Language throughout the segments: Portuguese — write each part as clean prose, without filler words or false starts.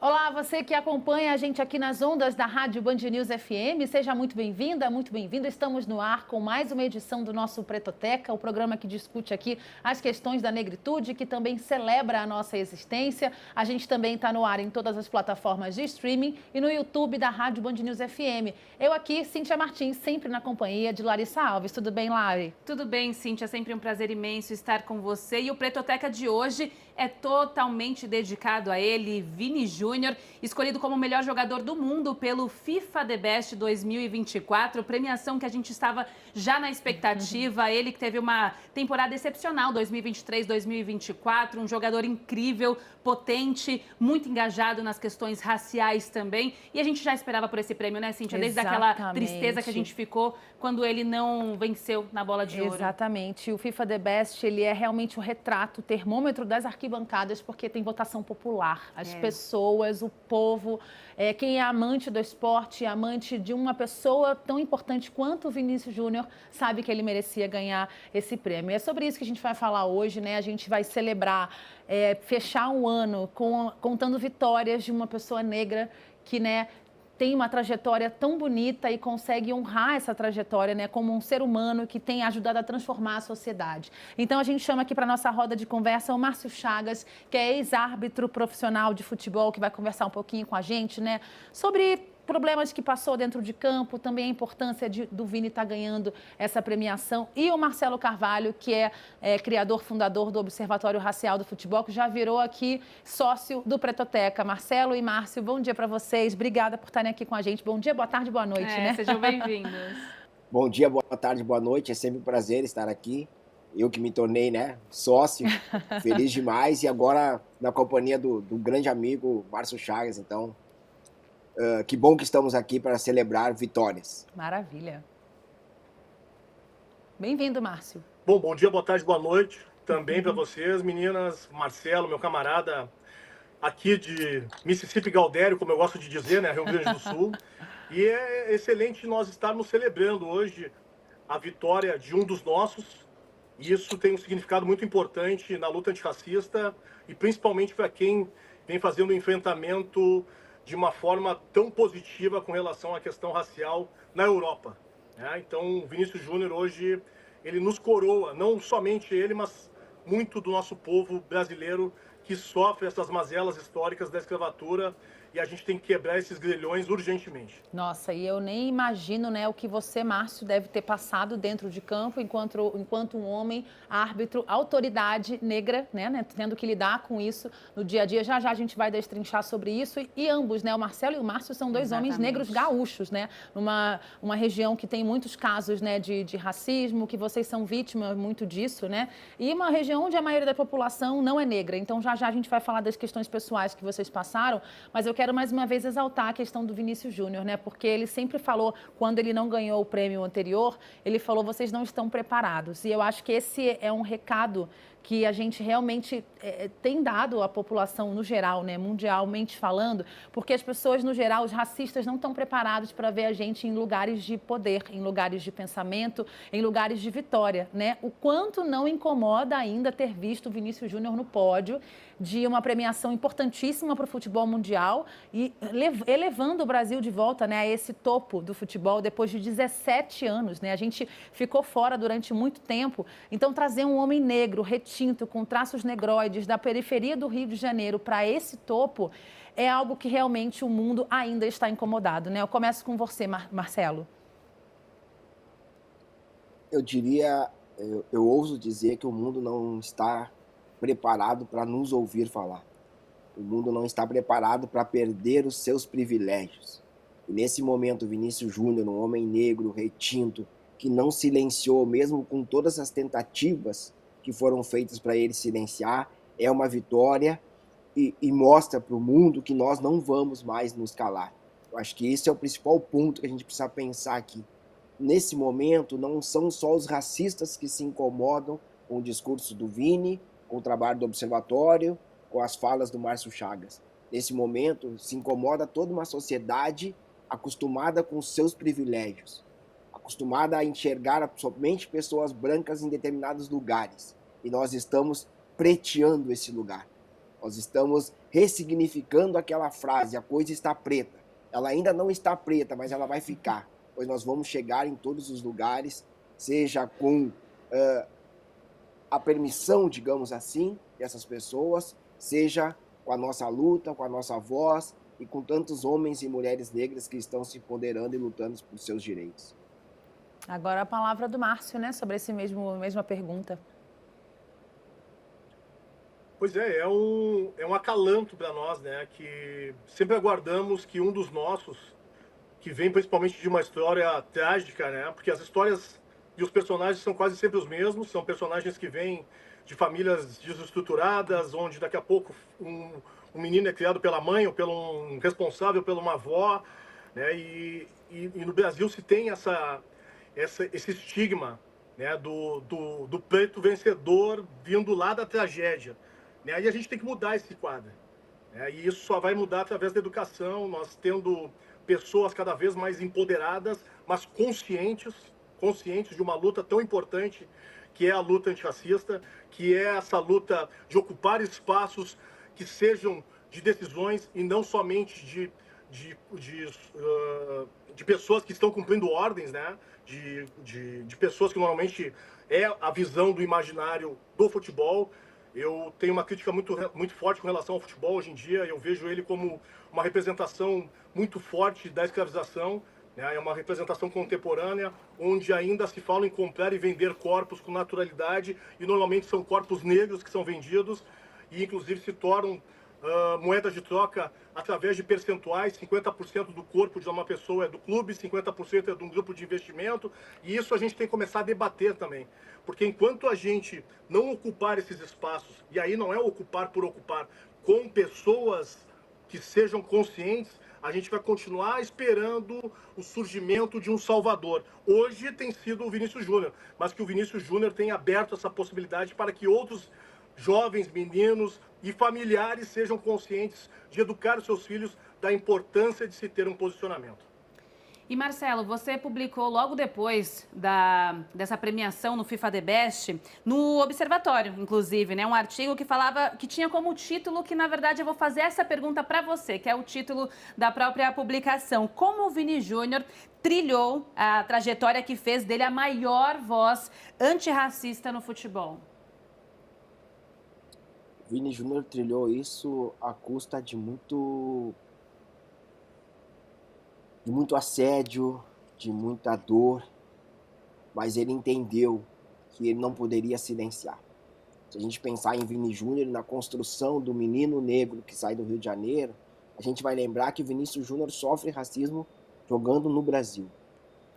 Olá, você que acompanha a gente aqui nas ondas da Rádio Band News FM, seja muito bem-vinda, muito bem-vindo. Estamos no ar com mais uma edição do nosso Pretoteca, o programa que discute aqui as questões da negritude, que também celebra a nossa existência. A gente também está no ar em todas as plataformas de streaming e no YouTube da Rádio Band News FM. Eu aqui, Cíntia Martins, sempre na companhia de Larissa Alves. Tudo bem, Lari? Tudo bem, Cíntia, sempre um prazer imenso estar com você. E o Pretoteca de hoje é totalmente dedicado a ele, Vini Júnior, escolhido como o melhor jogador do mundo pelo FIFA The Best 2024, premiação que a gente estava já na expectativa. Ele que teve uma temporada excepcional, 2023-2024, um jogador incrível, potente, muito engajado nas questões raciais também. E a gente já esperava por esse prêmio, né, Cíntia? Desde aquela tristeza que a gente ficou quando ele não venceu na bola de ouro. Exatamente. O FIFA The Best, ele é realmente o retrato, o termômetro das arquibancadas, porque tem votação popular. As pessoas, o povo, quem é amante do esporte, amante de uma pessoa tão importante quanto o Vinícius Júnior, sabe que ele merecia ganhar esse prêmio. E é sobre isso que a gente vai falar hoje, né? A gente vai celebrar, fechar um ano contando vitórias de uma pessoa negra que, né, tem uma trajetória tão bonita e consegue honrar essa trajetória, né, como um ser humano que tem ajudado a transformar a sociedade. Então, a gente chama aqui para a nossa roda de conversa o Márcio Chagas, que é ex-árbitro profissional de futebol, que vai conversar um pouquinho com a gente, né, sobre problemas que passou dentro de campo, também a importância do Vini estar ganhando essa premiação. E o Marcelo Carvalho, que é criador, fundador do Observatório Racial do Futebol, que já virou aqui sócio do Pretoteca. Marcelo e Márcio, bom dia para vocês. Obrigada por estarem aqui com a gente. Bom dia, boa tarde, boa noite, né? Sejam bem-vindos. Bom dia, boa tarde, boa noite. É sempre um prazer estar aqui. Eu que me tornei, né, sócio, feliz demais. E agora na companhia do grande amigo Márcio Chagas, então... que bom que estamos aqui para celebrar vitórias. Maravilha. Bem-vindo, Márcio. Bom dia, boa tarde, boa noite. Também para vocês, meninas. Marcelo, meu camarada aqui de Mississippi Galdério, como eu gosto de dizer, né, Rio Grande do Sul. E é excelente nós estarmos celebrando hoje a vitória de um dos nossos. E isso tem um significado muito importante na luta antirracista e principalmente para quem vem fazendo o enfrentamento de uma forma tão positiva com relação à questão racial na Europa. Então, o Vinícius Júnior hoje, ele nos coroa, não somente ele, mas muito do nosso povo brasileiro que sofre essas mazelas históricas da escravatura, e a gente tem que quebrar esses grilhões urgentemente. Nossa, e eu nem imagino, né, o que você, Márcio, deve ter passado dentro de campo enquanto um homem, árbitro, autoridade negra, né, tendo que lidar com isso no dia a dia. Já já a gente vai destrinchar sobre isso. E ambos, né, o Marcelo e o Márcio são dois homens negros gaúchos, né, uma região que tem muitos casos, né, de racismo, que vocês são vítimas muito disso, né, e uma região onde a maioria da população não é negra. Então já já a gente vai falar das questões pessoais que vocês passaram, mas eu quero mais uma vez exaltar a questão do Vinícius Júnior, né? Porque ele sempre falou, quando ele não ganhou o prêmio anterior, ele falou, vocês não estão preparados. E eu acho que esse é um recado que a gente realmente tem dado à população no geral, né, mundialmente falando, porque as pessoas no geral, os racistas, não estão preparados para ver a gente em lugares de poder, em lugares de pensamento, em lugares de vitória, né? O quanto não incomoda ainda ter visto o Vinícius Júnior no pódio de uma premiação importantíssima para o futebol mundial e elevando o Brasil de volta, né, a esse topo do futebol depois de 17 anos, né? A gente ficou fora durante muito tempo, então trazer um homem negro, retinto, com traços negroides da periferia do Rio de Janeiro para esse topo é algo que realmente o mundo ainda está incomodado, né? Eu começo com você, Marcelo. Eu diria, eu ouso dizer que o mundo não está preparado para nos ouvir falar. O mundo não está preparado para perder os seus privilégios. E nesse momento, Vinícius Júnior, um homem negro, retinto, que não silenciou, mesmo com todas as tentativas que foram feitas para ele silenciar, é uma vitória e mostra para o mundo que nós não vamos mais nos calar. Eu acho que esse é o principal ponto que a gente precisa pensar aqui. Nesse momento, não são só os racistas que se incomodam com o discurso do Vini, com o trabalho do Observatório, com as falas do Márcio Chagas. Nesse momento, se incomoda toda uma sociedade acostumada com os seus privilégios, acostumada a enxergar somente pessoas brancas em determinados lugares. E nós estamos preteando esse lugar. Nós estamos ressignificando aquela frase, a coisa está preta. Ela ainda não está preta, mas ela vai ficar, pois nós vamos chegar em todos os lugares, seja com a permissão, digamos assim, dessas pessoas, seja com a nossa luta, com a nossa voz e com tantos homens e mulheres negras que estão se empoderando e lutando por seus direitos. Agora a palavra do Márcio, né, sobre esse mesma pergunta. Pois é um acalanto para nós, né, que sempre aguardamos que um dos nossos, que vem principalmente de uma história trágica, né, porque as histórias e os personagens são quase sempre os mesmos, são personagens que vêm de famílias desestruturadas, onde daqui a pouco um menino é criado pela mãe ou pelo um responsável, pela uma avó, né, e no Brasil se tem esse estigma, né, do preto vencedor vindo lá da tragédia. Né? E a gente tem que mudar esse quadro. Né? E isso só vai mudar através da educação, nós tendo pessoas cada vez mais empoderadas, mas conscientes de uma luta tão importante, que é a luta antirracista, que é essa luta de ocupar espaços que sejam de decisões e não somente de pessoas que estão cumprindo ordens, né? de pessoas que normalmente é a visão do imaginário do futebol. Eu tenho uma crítica muito forte com relação ao futebol hoje em dia. Eu vejo ele como uma representação muito forte da escravização, né? É uma representação contemporânea, onde ainda se fala em comprar e vender corpos com naturalidade, e normalmente são corpos negros que são vendidos, e inclusive se tornam moedas de troca através de percentuais. 50% do corpo de uma pessoa é do clube, 50% é de um grupo de investimento, e isso a gente tem que começar a debater também. Porque enquanto a gente não ocupar esses espaços, e aí não é ocupar por ocupar, com pessoas que sejam conscientes, a gente vai continuar esperando o surgimento de um salvador. Hoje tem sido o Vinícius Júnior, mas que o Vinícius Júnior tem aberto essa possibilidade para que outros jovens, meninos e familiares sejam conscientes de educar os seus filhos da importância de se ter um posicionamento. E Marcelo, você publicou logo depois dessa premiação no FIFA The Best, no Observatório, inclusive, né, um artigo que falava, que tinha como título, que na verdade eu vou fazer essa pergunta para você, que é o título da própria publicação: como o Vini Júnior trilhou a trajetória que fez dele a maior voz antirracista no futebol? Vini Júnior trilhou isso à custa de muito assédio, de muita dor, mas ele entendeu que ele não poderia silenciar. Se a gente pensar em Vini Júnior, na construção do menino negro que sai do Rio de Janeiro, a gente vai lembrar que Vinícius Júnior sofre racismo jogando no Brasil.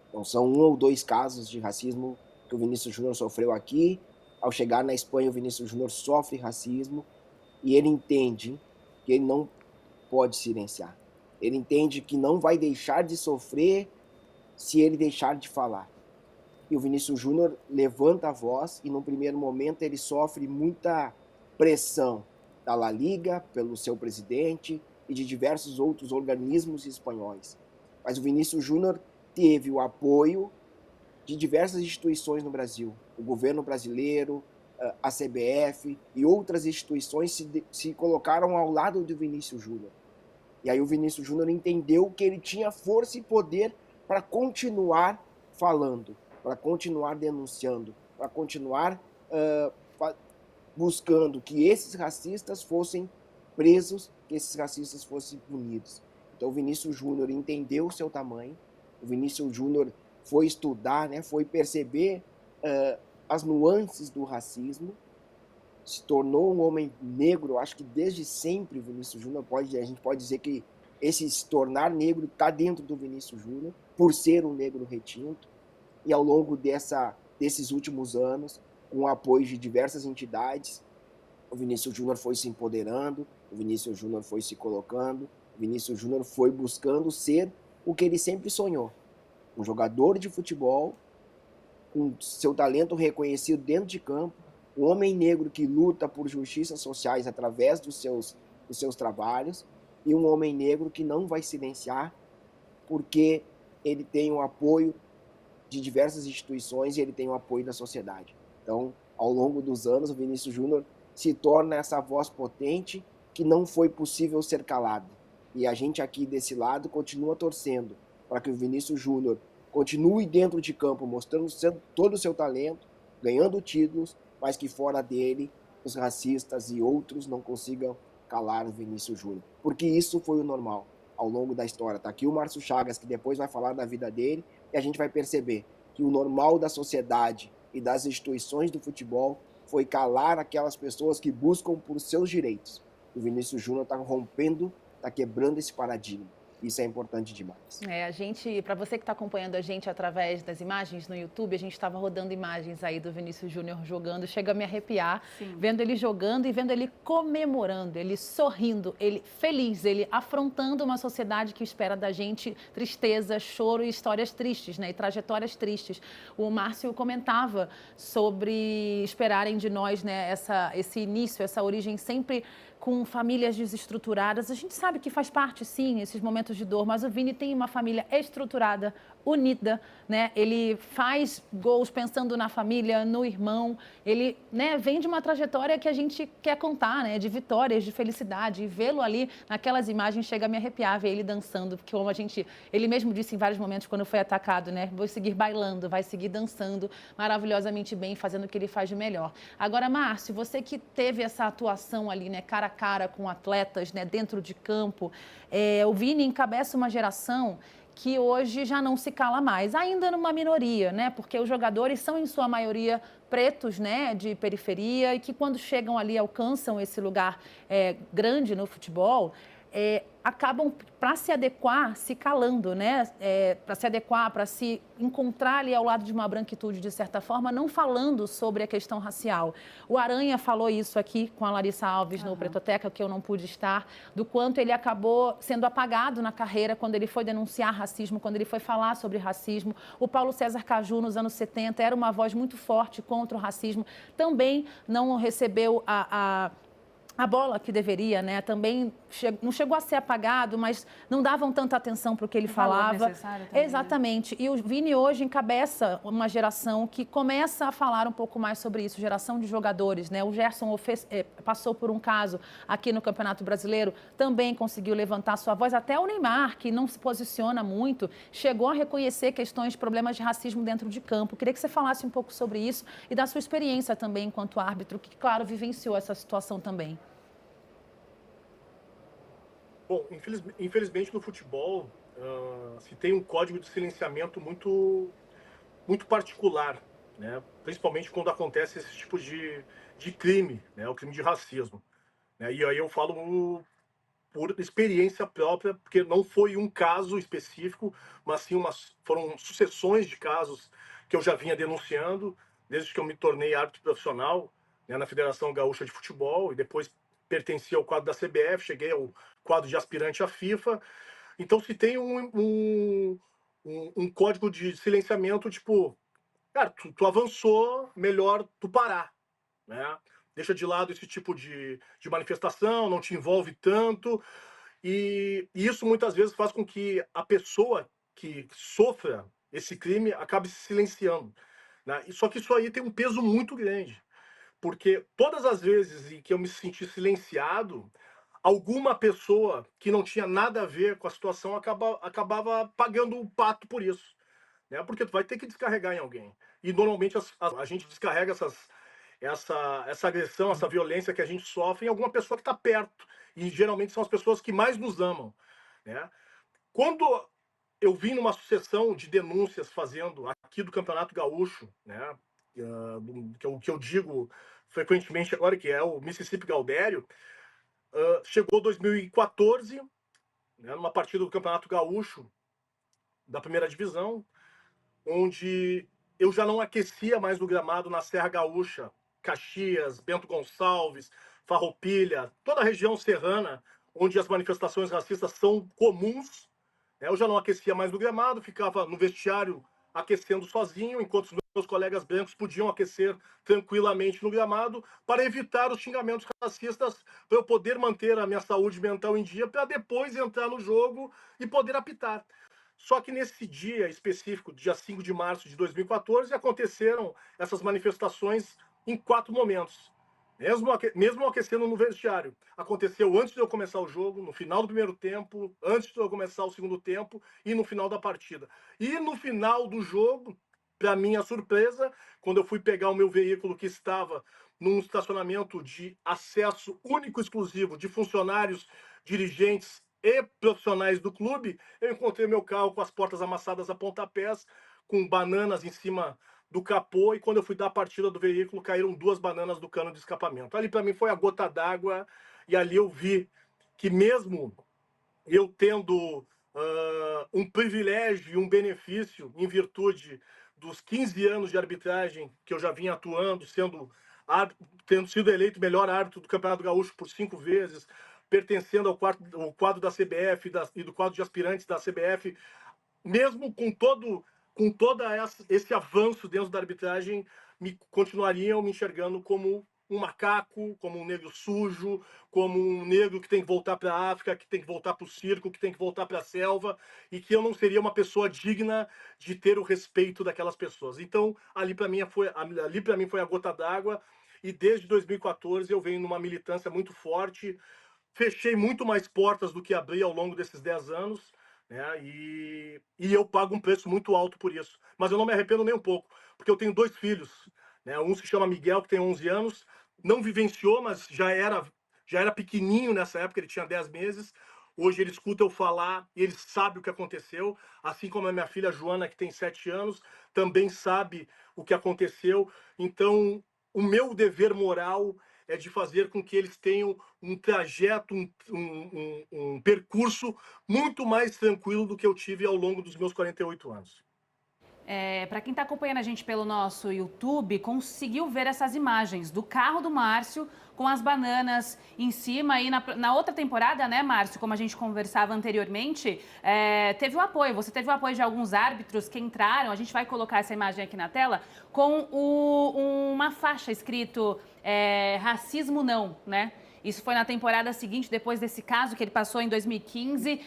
Então são 1 ou 2 casos de racismo que o Vinícius Júnior sofreu aqui. Ao chegar na Espanha, o Vinícius Júnior sofre racismo e ele entende que ele não pode silenciar. Ele entende que não vai deixar de sofrer se ele deixar de falar. E o Vinícius Júnior levanta a voz e, no primeiro momento, ele sofre muita pressão da La Liga, pelo seu presidente e de diversos outros organismos espanhóis. Mas o Vinícius Júnior teve o apoio de diversas instituições no Brasil. O governo brasileiro, a CBF e outras instituições se colocaram ao lado do Vinícius Júnior. E aí o Vinícius Júnior entendeu que ele tinha força e poder para continuar falando, para continuar denunciando, para continuar buscando que esses racistas fossem presos, que esses racistas fossem punidos. Então o Vinícius Júnior entendeu o seu tamanho, o Vinícius Júnior foi estudar, né, foi perceber as nuances do racismo, se tornou um homem negro. Eu acho que desde sempre o Vinícius Júnior a gente pode dizer que esse se tornar negro está dentro do Vinícius Júnior, por ser um negro retinto, e ao longo desses últimos anos, com o apoio de diversas entidades, o Vinícius Júnior foi se empoderando, o Vinícius Júnior foi se colocando, o Vinícius Júnior foi buscando ser o que ele sempre sonhou, um jogador de futebol, com seu talento reconhecido dentro de campo, um homem negro que luta por justiças sociais através dos seus trabalhos, e um homem negro que não vai silenciar porque ele tem o apoio de diversas instituições e ele tem o apoio da sociedade. Então, ao longo dos anos, o Vinícius Júnior se torna essa voz potente que não foi possível ser calada. E a gente aqui desse lado continua torcendo para que o Vinícius Júnior continue dentro de campo, mostrando todo o seu talento, ganhando títulos, mas que fora dele os racistas e outros não consigam calar o Vinícius Júnior. Porque isso foi o normal ao longo da história. Tá aqui o Márcio Chagas, que depois vai falar da vida dele, e a gente vai perceber que o normal da sociedade e das instituições do futebol foi calar aquelas pessoas que buscam por seus direitos. O Vinícius Júnior está rompendo, está quebrando esse paradigma. Isso é importante demais. A gente, para você que está acompanhando a gente através das imagens no YouTube, a gente estava rodando imagens aí do Vinícius Júnior jogando, chega a me arrepiar, Sim. vendo ele jogando e vendo ele comemorando, ele sorrindo, ele feliz, ele afrontando uma sociedade que espera da gente tristeza, choro e histórias tristes, né? E trajetórias tristes. O Márcio comentava sobre esperarem de nós, né, esse início, essa origem sempre com famílias desestruturadas. A gente sabe que faz parte, sim, esses momentos de dor, mas o Vini tem uma família estruturada, unida, né? Ele faz gols pensando na família, no irmão. Ele, né, vem de uma trajetória que a gente quer contar, né? De vitórias, de felicidade. E vê-lo ali naquelas imagens chega a me arrepiar, ver ele dançando, porque como ele mesmo disse em vários momentos quando foi atacado, né? Vou seguir bailando, vai seguir dançando maravilhosamente bem, fazendo o que ele faz de melhor. Agora, Márcio, você que teve essa atuação ali, né, cara a cara com atletas, né, dentro de campo, o Vini encabeça uma geração que hoje já não se cala mais, ainda numa minoria, né? Porque os jogadores são, em sua maioria, pretos, né? De periferia, e que quando chegam ali, alcançam esse lugar grande no futebol, acabam, para se adequar, se calando, né? Para se adequar, para se encontrar ali ao lado de uma branquitude, de certa forma, não falando sobre a questão racial. O Aranha falou isso aqui com a Larissa Alves no Pretoteca, que eu não pude estar, do quanto ele acabou sendo apagado na carreira quando ele foi denunciar racismo, quando ele foi falar sobre racismo. O Paulo César Caju, nos anos 70, era uma voz muito forte contra o racismo, também não recebeu a bola que deveria, né? Também não chegou a ser apagado, mas não davam tanta atenção para o que ele falava. Também, exatamente. Né? E o Vini hoje encabeça uma geração que começa a falar um pouco mais sobre isso, geração de jogadores, né? O Gerson passou por um caso aqui no Campeonato Brasileiro, também conseguiu levantar sua voz. Até o Neymar, que não se posiciona muito, chegou a reconhecer questões, problemas de racismo dentro de campo. Queria que você falasse um pouco sobre isso e da sua experiência também enquanto árbitro, que, claro, vivenciou essa situação também. Bom, infelizmente no futebol se tem um código de silenciamento muito, muito particular, né? Principalmente quando acontece esse tipo de crime, né? O crime de racismo. Né? E aí eu falo por experiência própria, porque não foi um caso específico, mas sim foram sucessões de casos que eu já vinha denunciando desde que eu me tornei árbitro profissional, né, na Federação Gaúcha de Futebol, e depois pertenci ao quadro da CBF, cheguei ao quadro de aspirante à FIFA. Então, se tem um código de silenciamento, tipo, cara, tu avançou, melhor tu parar, né? Deixa de lado esse tipo de manifestação, não te envolve tanto. E isso muitas vezes faz com que a pessoa que sofra esse crime acabe se silenciando, né? Só que isso aí tem um peso muito grande, porque todas as vezes em que eu me senti silenciado, alguma pessoa que não tinha nada a ver com a situação acabava pagando o pato por isso, né? Porque tu vai ter que descarregar em alguém. E normalmente a gente descarrega essa agressão, essa violência que a gente sofre em alguma pessoa que está perto. E geralmente são as pessoas que mais nos amam, né? Quando eu vim numa sucessão de denúncias fazendo aqui do Campeonato Gaúcho, né? Que eu digo frequentemente agora, que é o Mississippi Gaudério, chegou 2014, né, numa partida do Campeonato Gaúcho, da primeira divisão, onde eu já não aquecia mais no gramado na Serra Gaúcha, Caxias, Bento Gonçalves, Farroupilha, toda a região serrana, onde as manifestações racistas são comuns. Eu já não aquecia mais no gramado, ficava no vestiário aquecendo sozinho, enquanto os meus colegas brancos podiam aquecer tranquilamente no gramado, para evitar os xingamentos racistas, para eu poder manter a minha saúde mental em dia, para depois entrar no jogo e poder apitar. Só que nesse dia específico, dia 5 de março de 2014, aconteceram essas manifestações em 4 momentos. Mesmo aquecendo no vestiário. Aconteceu antes de eu começar o jogo, no final do primeiro tempo, antes de eu começar o segundo tempo e no final da partida. E no final do jogo, para minha surpresa, quando eu fui pegar o meu veículo que estava num estacionamento de acesso único e exclusivo de funcionários, dirigentes e profissionais do clube, eu encontrei meu carro com as portas amassadas a pontapés, com bananas em cima do capô, e quando eu fui dar a partida do veículo, caíram 2 bananas do cano de escapamento. Ali para mim foi a gota d'água, e ali eu vi que mesmo eu tendo um privilégio e um benefício em virtude dos 15 anos de arbitragem que eu já vinha atuando, tendo sido eleito melhor árbitro do Campeonato Gaúcho por 5 vezes, pertencendo ao quadro da CBF e do quadro de aspirantes da CBF, mesmo com esse avanço dentro da arbitragem, continuariam me enxergando como um macaco, como um negro sujo, como um negro que tem que voltar para a África, que tem que voltar para o circo, que tem que voltar para a selva, e que eu não seria uma pessoa digna de ter o respeito daquelas pessoas. Então, ali para mim foi a gota d'água, e desde 2014 eu venho numa militância muito forte. Fechei muito mais portas do que abri ao longo desses 10 anos, né? E eu pago um preço muito alto por isso. Mas eu não me arrependo nem um pouco, porque eu tenho 2 filhos, né? Um se chama Miguel, que tem 11 anos, não vivenciou, mas já era pequenininho nessa época, ele tinha 10 meses. Hoje ele escuta eu falar e ele sabe o que aconteceu, assim como a minha filha Joana, que tem 7 anos, também sabe o que aconteceu. Então, o meu dever moral é de fazer com que eles tenham um trajeto, um percurso muito mais tranquilo do que eu tive ao longo dos meus 48 anos. Para quem está acompanhando a gente pelo nosso YouTube, conseguiu ver essas imagens do carro do Márcio com as bananas em cima. E na outra temporada, né, Márcio, como a gente conversava anteriormente, teve o apoio. Você teve o apoio de alguns árbitros que entraram. A gente vai colocar essa imagem aqui na tela com uma faixa escrito racismo não, né? Isso foi na temporada seguinte, depois desse caso que ele passou em 2015.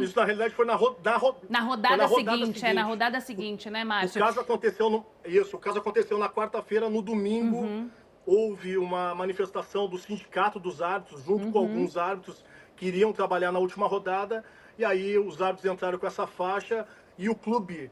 Isso na realidade foi na rodada seguinte. Na rodada seguinte, né, Márcio? O caso aconteceu na quarta-feira. No domingo, houve uma manifestação do sindicato dos árbitros, junto com alguns árbitros que iriam trabalhar na última rodada, e aí os árbitros entraram com essa faixa, e o clube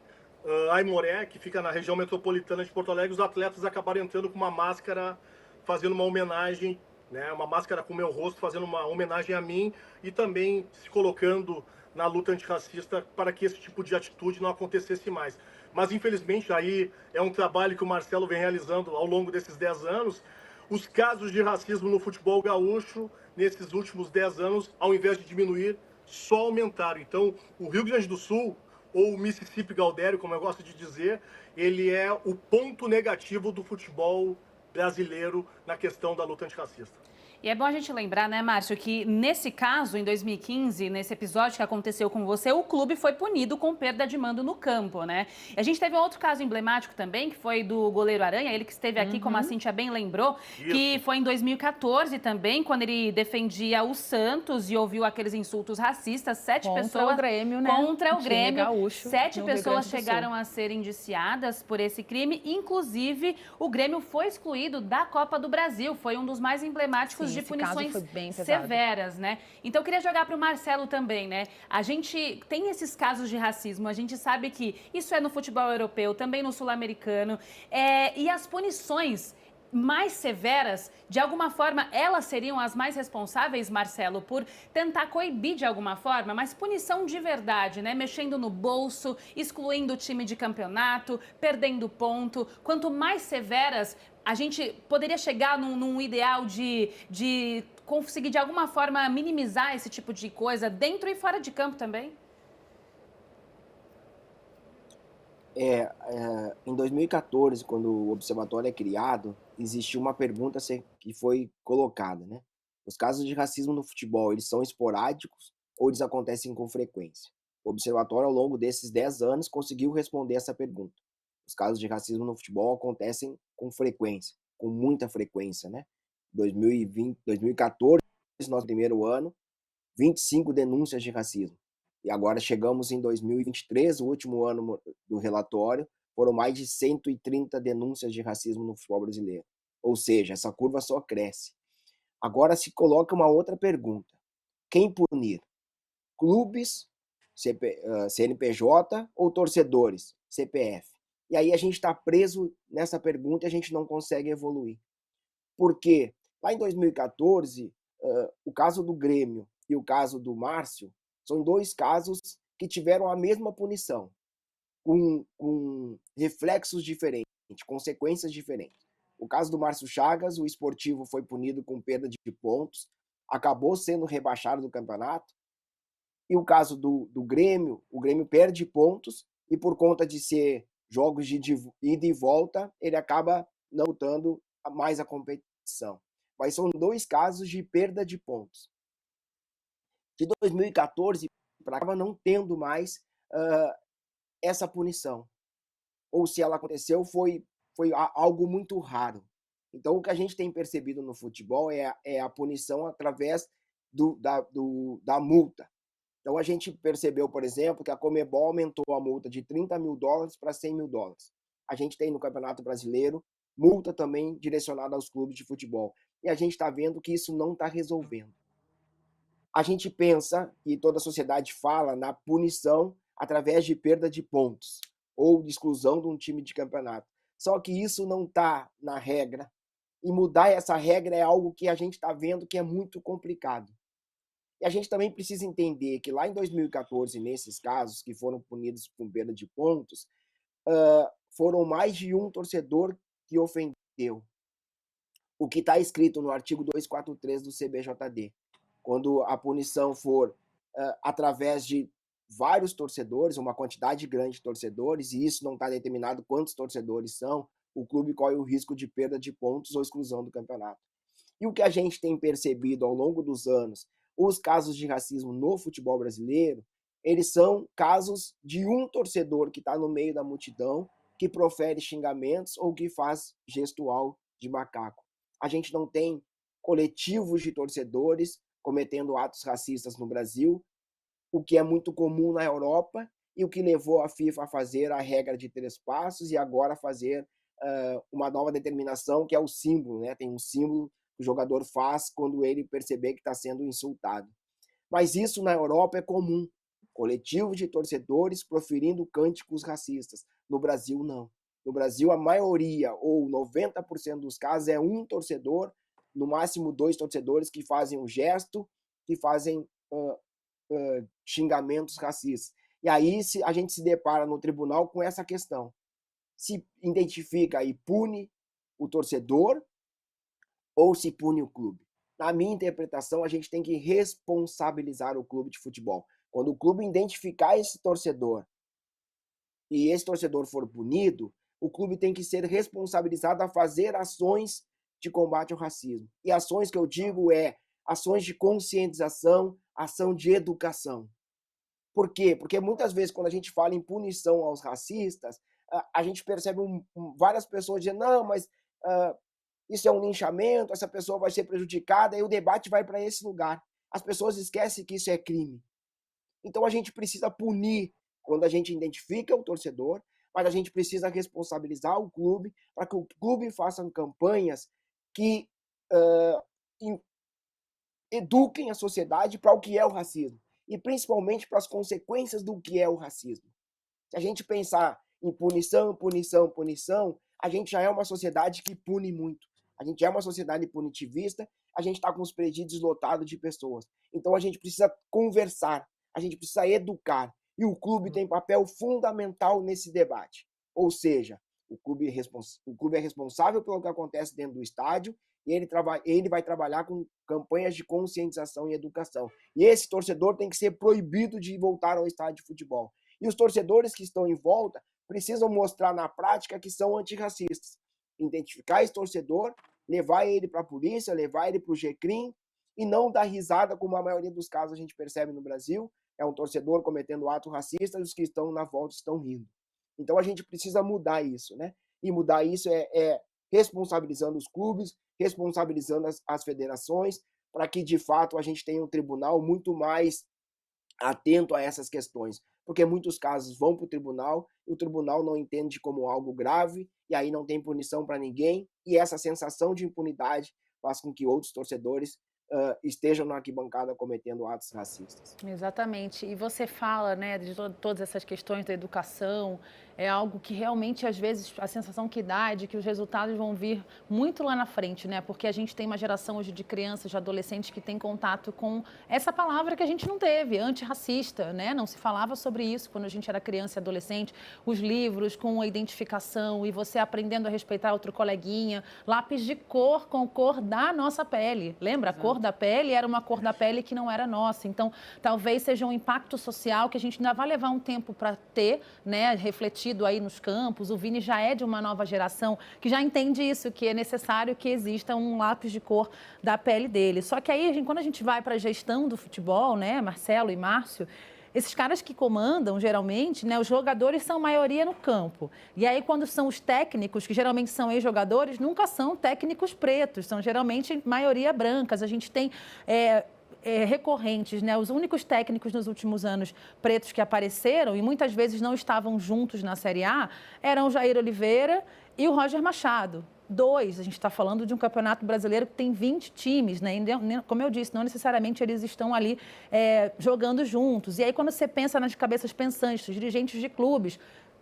Aimoré, que fica na região metropolitana de Porto Alegre, os atletas acabaram entrando com uma máscara, fazendo uma homenagem, né, uma máscara com o meu rosto, fazendo uma homenagem a mim, e também se colocando na luta antirracista para que esse tipo de atitude não acontecesse mais. Mas, infelizmente, aí é um trabalho que o Marcelo vem realizando ao longo desses 10 anos. Os casos de racismo no futebol gaúcho, nesses últimos 10 anos, ao invés de diminuir, só aumentaram. Então, o Rio Grande do Sul, ou o Mississippi Galdério, como eu gosto de dizer, ele é o ponto negativo do futebol brasileiro na questão da luta antirracista. E é bom a gente lembrar, né, Márcio, que nesse caso, em 2015, nesse episódio que aconteceu com você, o clube foi punido com perda de mando no campo, né? E a gente teve um outro caso emblemático também, que foi do goleiro Aranha, ele que esteve aqui, como a Cíntia bem lembrou, que foi em 2014 também, quando ele defendia o Santos e ouviu aqueles insultos racistas. Contra o Grêmio, né? Contra o Grêmio. Gaúcho, 7 pessoas chegaram a ser indiciadas por esse crime. Inclusive, o Grêmio foi excluído da Copa do Brasil. Foi um dos mais emblemáticos de punições severas, né? Então, eu queria jogar para o Marcelo também, né? A gente tem esses casos de racismo, a gente sabe que isso é no futebol europeu, também no sul-americano, e as punições mais severas, de alguma forma, elas seriam as mais responsáveis, Marcelo, por tentar coibir de alguma forma, mas punição de verdade, né? Mexendo no bolso, excluindo o time de campeonato, perdendo ponto. Quanto mais severas, a gente poderia chegar num ideal de conseguir, de alguma forma, minimizar esse tipo de coisa dentro e fora de campo também? Em 2014, quando o observatório é criado, existiu uma pergunta que foi colocada, né? Os casos de racismo no futebol, eles são esporádicos ou eles acontecem com frequência? O observatório, ao longo desses 10 anos, conseguiu responder essa pergunta. Os casos de racismo no futebol acontecem com frequência, com muita frequência, né? 2014, nosso primeiro ano, 25 denúncias de racismo. E agora chegamos em 2023, o último ano do relatório, foram mais de 130 denúncias de racismo no futebol brasileiro. Ou seja, essa curva só cresce. Agora se coloca uma outra pergunta: quem punir? Clubes, CNPJ ou torcedores, CPF? E aí a gente está preso nessa pergunta e a gente não consegue evoluir. Por quê? Lá em 2014, o caso do Grêmio e o caso do Márcio são 2 casos que tiveram a mesma punição, com reflexos diferentes, consequências diferentes. O caso do Márcio Chagas, o Esportivo foi punido com perda de pontos, acabou sendo rebaixado do campeonato. E o caso do Grêmio, o Grêmio perde pontos e por conta de ser jogos de ida e volta, ele acaba não lutando mais a competição. Mas são 2 casos de perda de pontos. De 2014 para cá, não tendo mais essa punição. Ou se ela aconteceu, foi algo muito raro. Então, o que a gente tem percebido no futebol é a punição através da multa. Então, a gente percebeu, por exemplo, que a Conmebol aumentou a multa de $30 mil para $100 mil. A gente tem no Campeonato Brasileiro multa também direcionada aos clubes de futebol. E a gente está vendo que isso não está resolvendo. A gente pensa, e toda a sociedade fala, na punição através de perda de pontos ou de exclusão de um time de campeonato. Só que isso não está na regra. E mudar essa regra é algo que a gente está vendo que é muito complicado. E a gente também precisa entender que lá em 2014, nesses casos que foram punidos com perda de pontos, foram mais de um torcedor que ofendeu. O que está escrito no artigo 243 do CBJD. Quando a punição for através de vários torcedores, uma quantidade grande de torcedores, e isso não está determinado quantos torcedores são, o clube corre o risco de perda de pontos ou exclusão do campeonato. E o que a gente tem percebido ao longo dos anos, os casos de racismo no futebol brasileiro, eles são casos de um torcedor que está no meio da multidão, que profere xingamentos ou que faz gestual de macaco. A gente não tem coletivos de torcedores cometendo atos racistas no Brasil, o que é muito comum na Europa e o que levou a FIFA a fazer a regra de 3 passos e agora fazer uma nova determinação, que é o símbolo, né? Tem um símbolo que o jogador faz quando ele perceber que está sendo insultado. Mas isso na Europa é comum. Coletivos de torcedores proferindo cânticos racistas. No Brasil, não. No Brasil, a maioria, ou 90% dos casos, é um torcedor, no máximo 2 torcedores que fazem um gesto, que fazem xingamentos racistas. E aí a gente se depara no tribunal com essa questão. Se identifica e pune o torcedor ou se pune o clube? Na minha interpretação, a gente tem que responsabilizar o clube de futebol. Quando o clube identificar esse torcedor e esse torcedor for punido, o clube tem que ser responsabilizado a fazer ações de combate ao racismo. E ações que eu digo ações de conscientização, ação de educação. Por quê? Porque muitas vezes quando a gente fala em punição aos racistas, a gente percebe várias pessoas dizendo, não, mas isso é um linchamento, essa pessoa vai ser prejudicada, e o debate vai para esse lugar. As pessoas esquecem que isso é crime. Então a gente precisa punir quando a gente identifica o torcedor, mas a gente precisa responsabilizar o clube para que o clube faça campanhas que eduquem a sociedade para o que é o racismo e principalmente para as consequências do que é o racismo. Se a gente pensar em punição, punição, punição, a gente já é uma sociedade que pune muito. A gente é uma sociedade punitivista, a gente está com os presídios lotados de pessoas. Então a gente precisa conversar, a gente precisa educar. E o clube tem papel fundamental nesse debate. Ou seja, o clube é responsável pelo que acontece dentro do estádio e ele vai trabalhar com campanhas de conscientização e educação. E esse torcedor tem que ser proibido de voltar ao estádio de futebol. E os torcedores que estão em volta precisam mostrar na prática que são antirracistas. Identificar esse torcedor, levar ele para a polícia, levar ele para o GCRIM e não dar risada, como a maioria dos casos a gente percebe no Brasil. É um torcedor cometendo ato racista e os que estão na volta estão rindo. Então a gente precisa mudar isso, né? E mudar isso é responsabilizando os clubes, responsabilizando as federações, para que de fato a gente tenha um tribunal muito mais atento a essas questões. Porque muitos casos vão para o tribunal e o tribunal não entende como algo grave e aí não tem punição para ninguém e essa sensação de impunidade faz com que outros torcedores estejam na arquibancada cometendo atos racistas. Exatamente. E você fala, né, de todas essas questões da educação, é algo que realmente, às vezes, a sensação que dá é de que os resultados vão vir muito lá na frente, né? Porque a gente tem uma geração hoje de crianças, de adolescentes que tem contato com essa palavra que a gente não teve, antirracista, né? Não se falava sobre isso quando a gente era criança e adolescente. Os livros com a identificação e você aprendendo a respeitar outro coleguinha, lápis de cor com cor da nossa pele. Lembra? A cor da pele era uma cor da pele que não era nossa. Então, talvez seja um impacto social que a gente ainda vai levar um tempo para ter, né, refletido aí nos campos. O Vini já é de uma nova geração que já entende isso, que é necessário que exista um lápis de cor da pele dele. Só que aí, quando a gente vai para a gestão do futebol, né, Marcelo e Márcio, esses caras que comandam, geralmente, né, os jogadores são maioria no campo. E aí, quando são os técnicos, que geralmente são ex-jogadores, nunca são técnicos pretos, são geralmente maioria brancas. A gente tem recorrentes, né? Os únicos técnicos nos últimos anos pretos que apareceram e muitas vezes não estavam juntos na Série A eram o Jair Oliveira e o Roger Machado. Dois, a gente está falando de um campeonato brasileiro que tem 20 times, né? Como eu disse, não necessariamente eles estão ali jogando juntos. E aí, quando você pensa nas cabeças pensantes, dirigentes de clubes,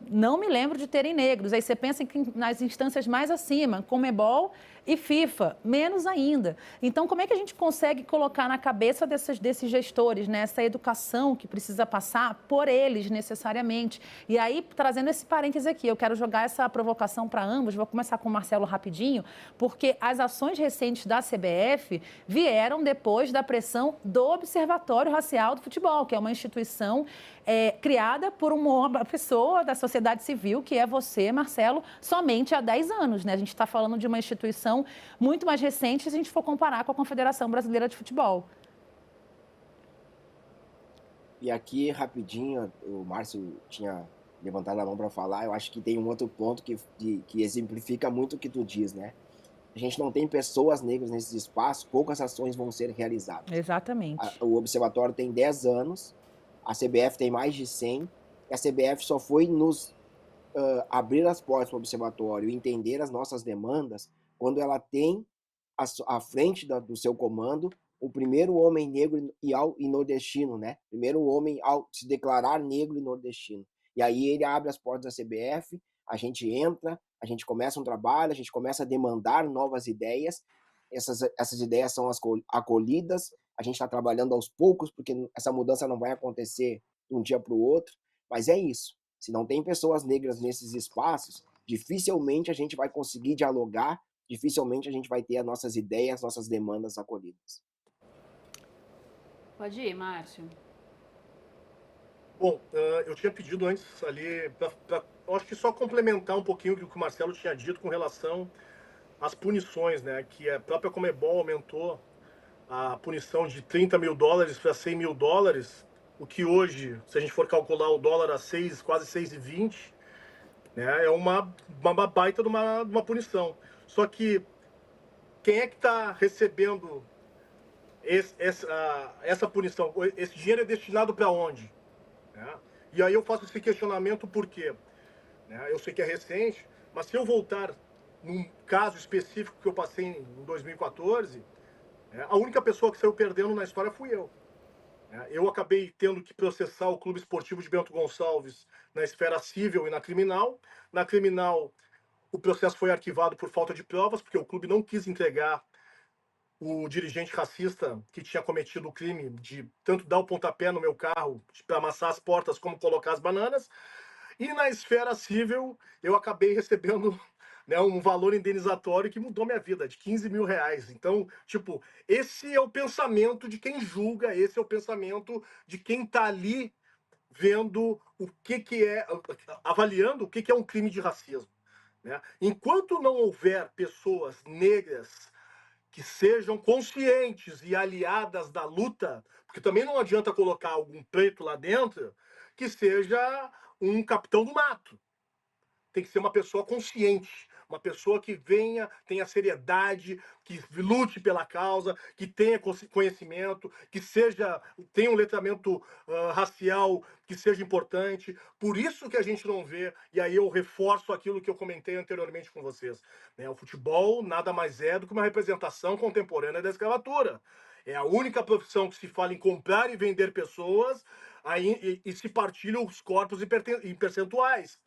não me lembro de terem negros. Aí você pensa nas instâncias mais acima, Conmebol e FIFA, menos ainda. Então, como é que a gente consegue colocar na cabeça desses gestores, né, essa educação que precisa passar por eles necessariamente? E aí, trazendo esse parêntese aqui, eu quero jogar essa provocação para ambos, vou começar com o Marcelo rapidinho, porque as ações recentes da CBF vieram depois da pressão do Observatório Racial do Futebol, que é uma instituição criada por uma pessoa da sociedade civil, que é você, Marcelo, somente há 10 anos, né? A gente está falando de uma instituição muito mais recente se a gente for comparar com a Confederação Brasileira de Futebol. E aqui, rapidinho, o Márcio tinha levantado a mão para falar, eu acho que tem um outro ponto que exemplifica muito o que tu diz, né? A gente não tem pessoas negras nesses espaços, poucas ações vão ser realizadas. Exatamente. O Observatório tem 10 anos, a CBF tem mais de 100, e a CBF só foi nos abrir as portas para o Observatório e entender as nossas demandas quando ela tem à frente do seu comando o primeiro homem negro e nordestino, né? Primeiro homem ao se declarar negro e nordestino. E aí ele abre as portas da CBF, a gente entra, a gente começa um trabalho, a gente começa a demandar novas ideias, essas ideias são acolhidas, a gente está trabalhando aos poucos, porque essa mudança não vai acontecer de um dia para o outro, mas é isso. Se não tem pessoas negras nesses espaços, dificilmente a gente vai conseguir dialogar, dificilmente a gente vai ter as nossas ideias, nossas demandas acolhidas. Pode ir, Márcio. Bom, eu tinha pedido antes ali, acho que só complementar um pouquinho o que o Marcelo tinha dito com relação às punições, né? Que a própria Conmebol aumentou a punição de $30 mil para $100 mil, o que hoje, se a gente for calcular o dólar a quase 6,20, né, é uma baita de uma punição. Só que quem é que está recebendo essa punição? Esse dinheiro é destinado para onde? Né? E aí eu faço esse questionamento por quê? Né? Eu sei que é recente, mas se eu voltar num caso específico que eu passei em 2014, a única pessoa que saiu perdendo na história fui eu. Eu acabei tendo que processar o Clube Esportivo de Bento Gonçalves na esfera civil e na criminal. Na criminal, o processo foi arquivado por falta de provas, porque o clube não quis entregar o dirigente racista que tinha cometido o crime de tanto dar o pontapé no meu carro para amassar as portas como colocar as bananas. E na esfera civil, eu acabei recebendo, né, um valor indenizatório que mudou minha vida, de R$15 mil. Então, tipo, esse é o pensamento de quem julga, esse é o pensamento de quem está ali vendo o que é, avaliando o que é um crime de racismo. Né? Enquanto não houver pessoas negras que sejam conscientes e aliadas da luta, porque também não adianta colocar algum preto lá dentro que seja um capitão do mato. Tem que ser uma pessoa consciente, uma pessoa que tenha seriedade, que lute pela causa, que tenha conhecimento, que tenha um letramento racial que seja importante. Por isso que a gente não vê, e aí eu reforço aquilo que eu comentei anteriormente com vocês, né? O futebol nada mais é do que uma representação contemporânea da escravatura. É a única profissão que se fala em comprar e vender pessoas e se partilham os corpos em percentuais.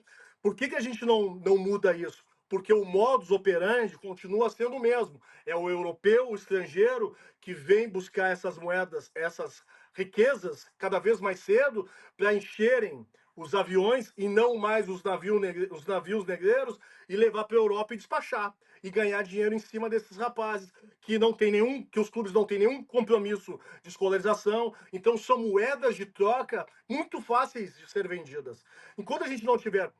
Por que a gente não muda isso? Porque o modus operandi continua sendo o mesmo. É o europeu, o estrangeiro, que vem buscar essas moedas, essas riquezas, cada vez mais cedo, para encherem os aviões e não mais os navios negreiros e levar para a Europa e despachar. E ganhar dinheiro em cima desses rapazes, que os clubes não têm nenhum compromisso de escolarização. Então, são moedas de troca muito fáceis de ser vendidas. Enquanto a gente não tiver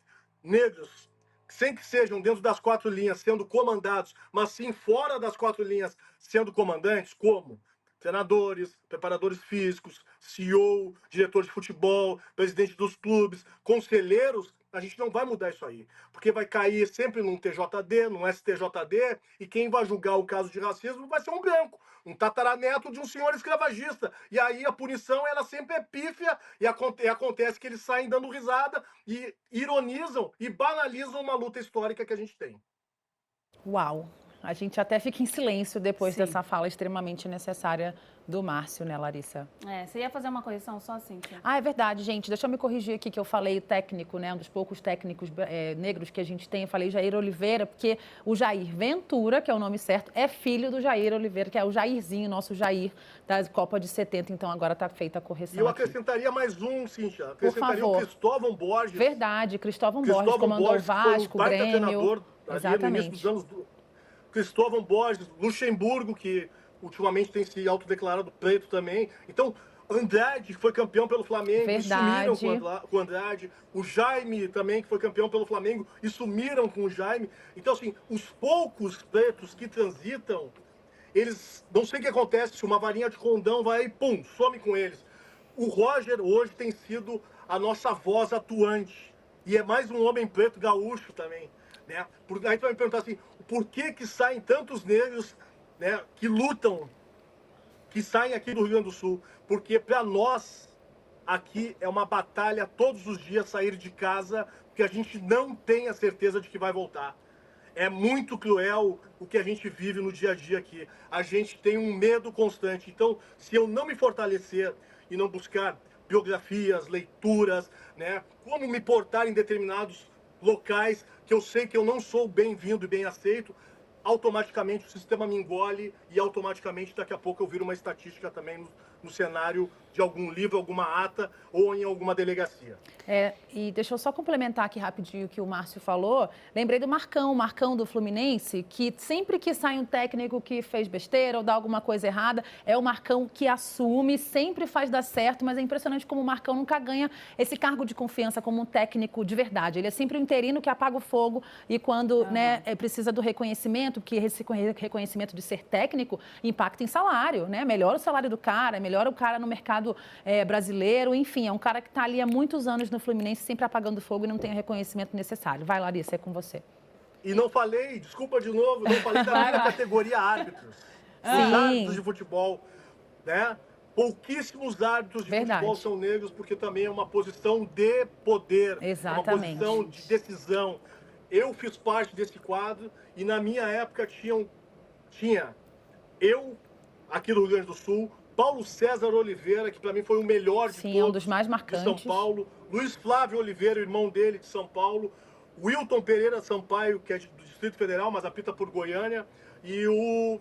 negros, sem que sejam dentro das 4 linhas sendo comandados, mas sim fora das 4 linhas sendo comandantes, como treinadores, preparadores físicos, CEO, diretor de futebol, presidente dos clubes, conselheiros, a gente não vai mudar isso aí. Porque vai cair sempre num TJD, num STJD, e quem vai julgar o caso de racismo vai ser um branco, um tataraneto de um senhor escravagista. E aí a punição, ela sempre é pífia, e acontece que eles saem dando risada e ironizam e banalizam uma luta histórica que a gente tem. Uau! A gente até fica em silêncio depois Sim. dessa fala extremamente necessária do Márcio, né, Larissa? Você ia fazer uma correção só assim? Ah, é verdade, gente. Deixa eu me corrigir aqui que eu falei técnico, né? Um dos poucos técnicos negros que a gente tem. Eu falei Jair Oliveira, porque o Jair Ventura, que é o nome certo, é filho do Jair Oliveira, que é o Jairzinho, nosso Jair, da Copa de 70. Então, agora está feita a correção. E eu aqui. Acrescentaria mais um, Cíntia. Acrescentaria o Cristóvão Borges. Verdade, Cristóvão Borges comandou o Vasco, o Grêmio. Exatamente. Cristóvão Borges, Luxemburgo, que ultimamente tem se autodeclarado preto também. Então, Andrade, que foi campeão pelo Flamengo, e sumiram com o Andrade. O Jaime também, que foi campeão pelo Flamengo, e sumiram com o Jaime. Então, assim, os poucos pretos que transitam, eles, não sei o que acontece, se uma varinha de condão vai e pum, some com eles. O Roger hoje tem sido a nossa voz atuante. E é mais um homem preto gaúcho também. Né? Aí tu vai me perguntar assim, por que saem tantos negros, né, que lutam, que saem aqui do Rio Grande do Sul? Porque para nós, aqui é uma batalha todos os dias sair de casa, porque a gente não tem a certeza de que vai voltar. É muito cruel o que a gente vive no dia a dia aqui. A gente tem um medo constante. Então, se eu não me fortalecer e não buscar biografias, leituras, né, como me portar em determinados locais que eu sei que eu não sou bem-vindo e bem aceito, automaticamente o sistema me engole e automaticamente daqui a pouco eu viro uma estatística também no cenário de algum livro, alguma ata ou em alguma delegacia. E deixa eu só complementar aqui rapidinho o que o Márcio falou. Lembrei do Marcão, do Fluminense, que sempre que sai um técnico que fez besteira ou dá alguma coisa errada, é o Marcão que assume, sempre faz dar certo, mas é impressionante como o Marcão nunca ganha esse cargo de confiança como um técnico de verdade. Ele é sempre um interino que apaga o fogo e quando precisa do reconhecimento, porque esse reconhecimento de ser técnico impacta em salário, né? Melhora o salário do cara, melhora o cara no mercado brasileiro, enfim, é um cara que está ali há muitos anos no Fluminense, sempre apagando fogo e não tem o reconhecimento necessário. Vai, Larissa, é com você. E não falei, desculpa de novo, não falei da minha categoria árbitros. Os árbitros de futebol, né? Pouquíssimos árbitros de futebol são negros, porque também é uma posição de poder, exatamente, uma posição de decisão. Eu fiz parte desse quadro e na minha época tinha eu, aqui no Rio Grande do Sul, Paulo César Oliveira, que para mim foi o melhor de todos, um dos mais marcantes, de São Paulo. Luiz Flávio Oliveira, o irmão dele, de São Paulo. Wilton Pereira Sampaio, que é do Distrito Federal, mas apita por Goiânia. E o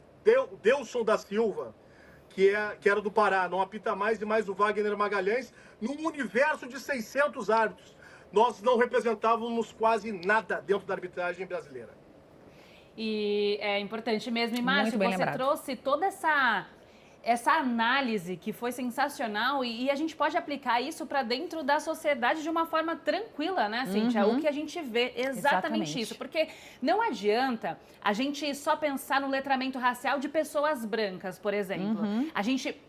Delson da Silva, que era do Pará, não apita mais, e mais o Wagner Magalhães, num universo de 600 árbitros. Nós não representávamos quase nada dentro da arbitragem brasileira. E é importante mesmo. E, Márcio, você trouxe toda essa análise que foi sensacional e a gente pode aplicar isso para dentro da sociedade de uma forma tranquila, né, Cíntia? O que a gente vê exatamente isso. Porque não adianta a gente só pensar no letramento racial de pessoas brancas, por exemplo.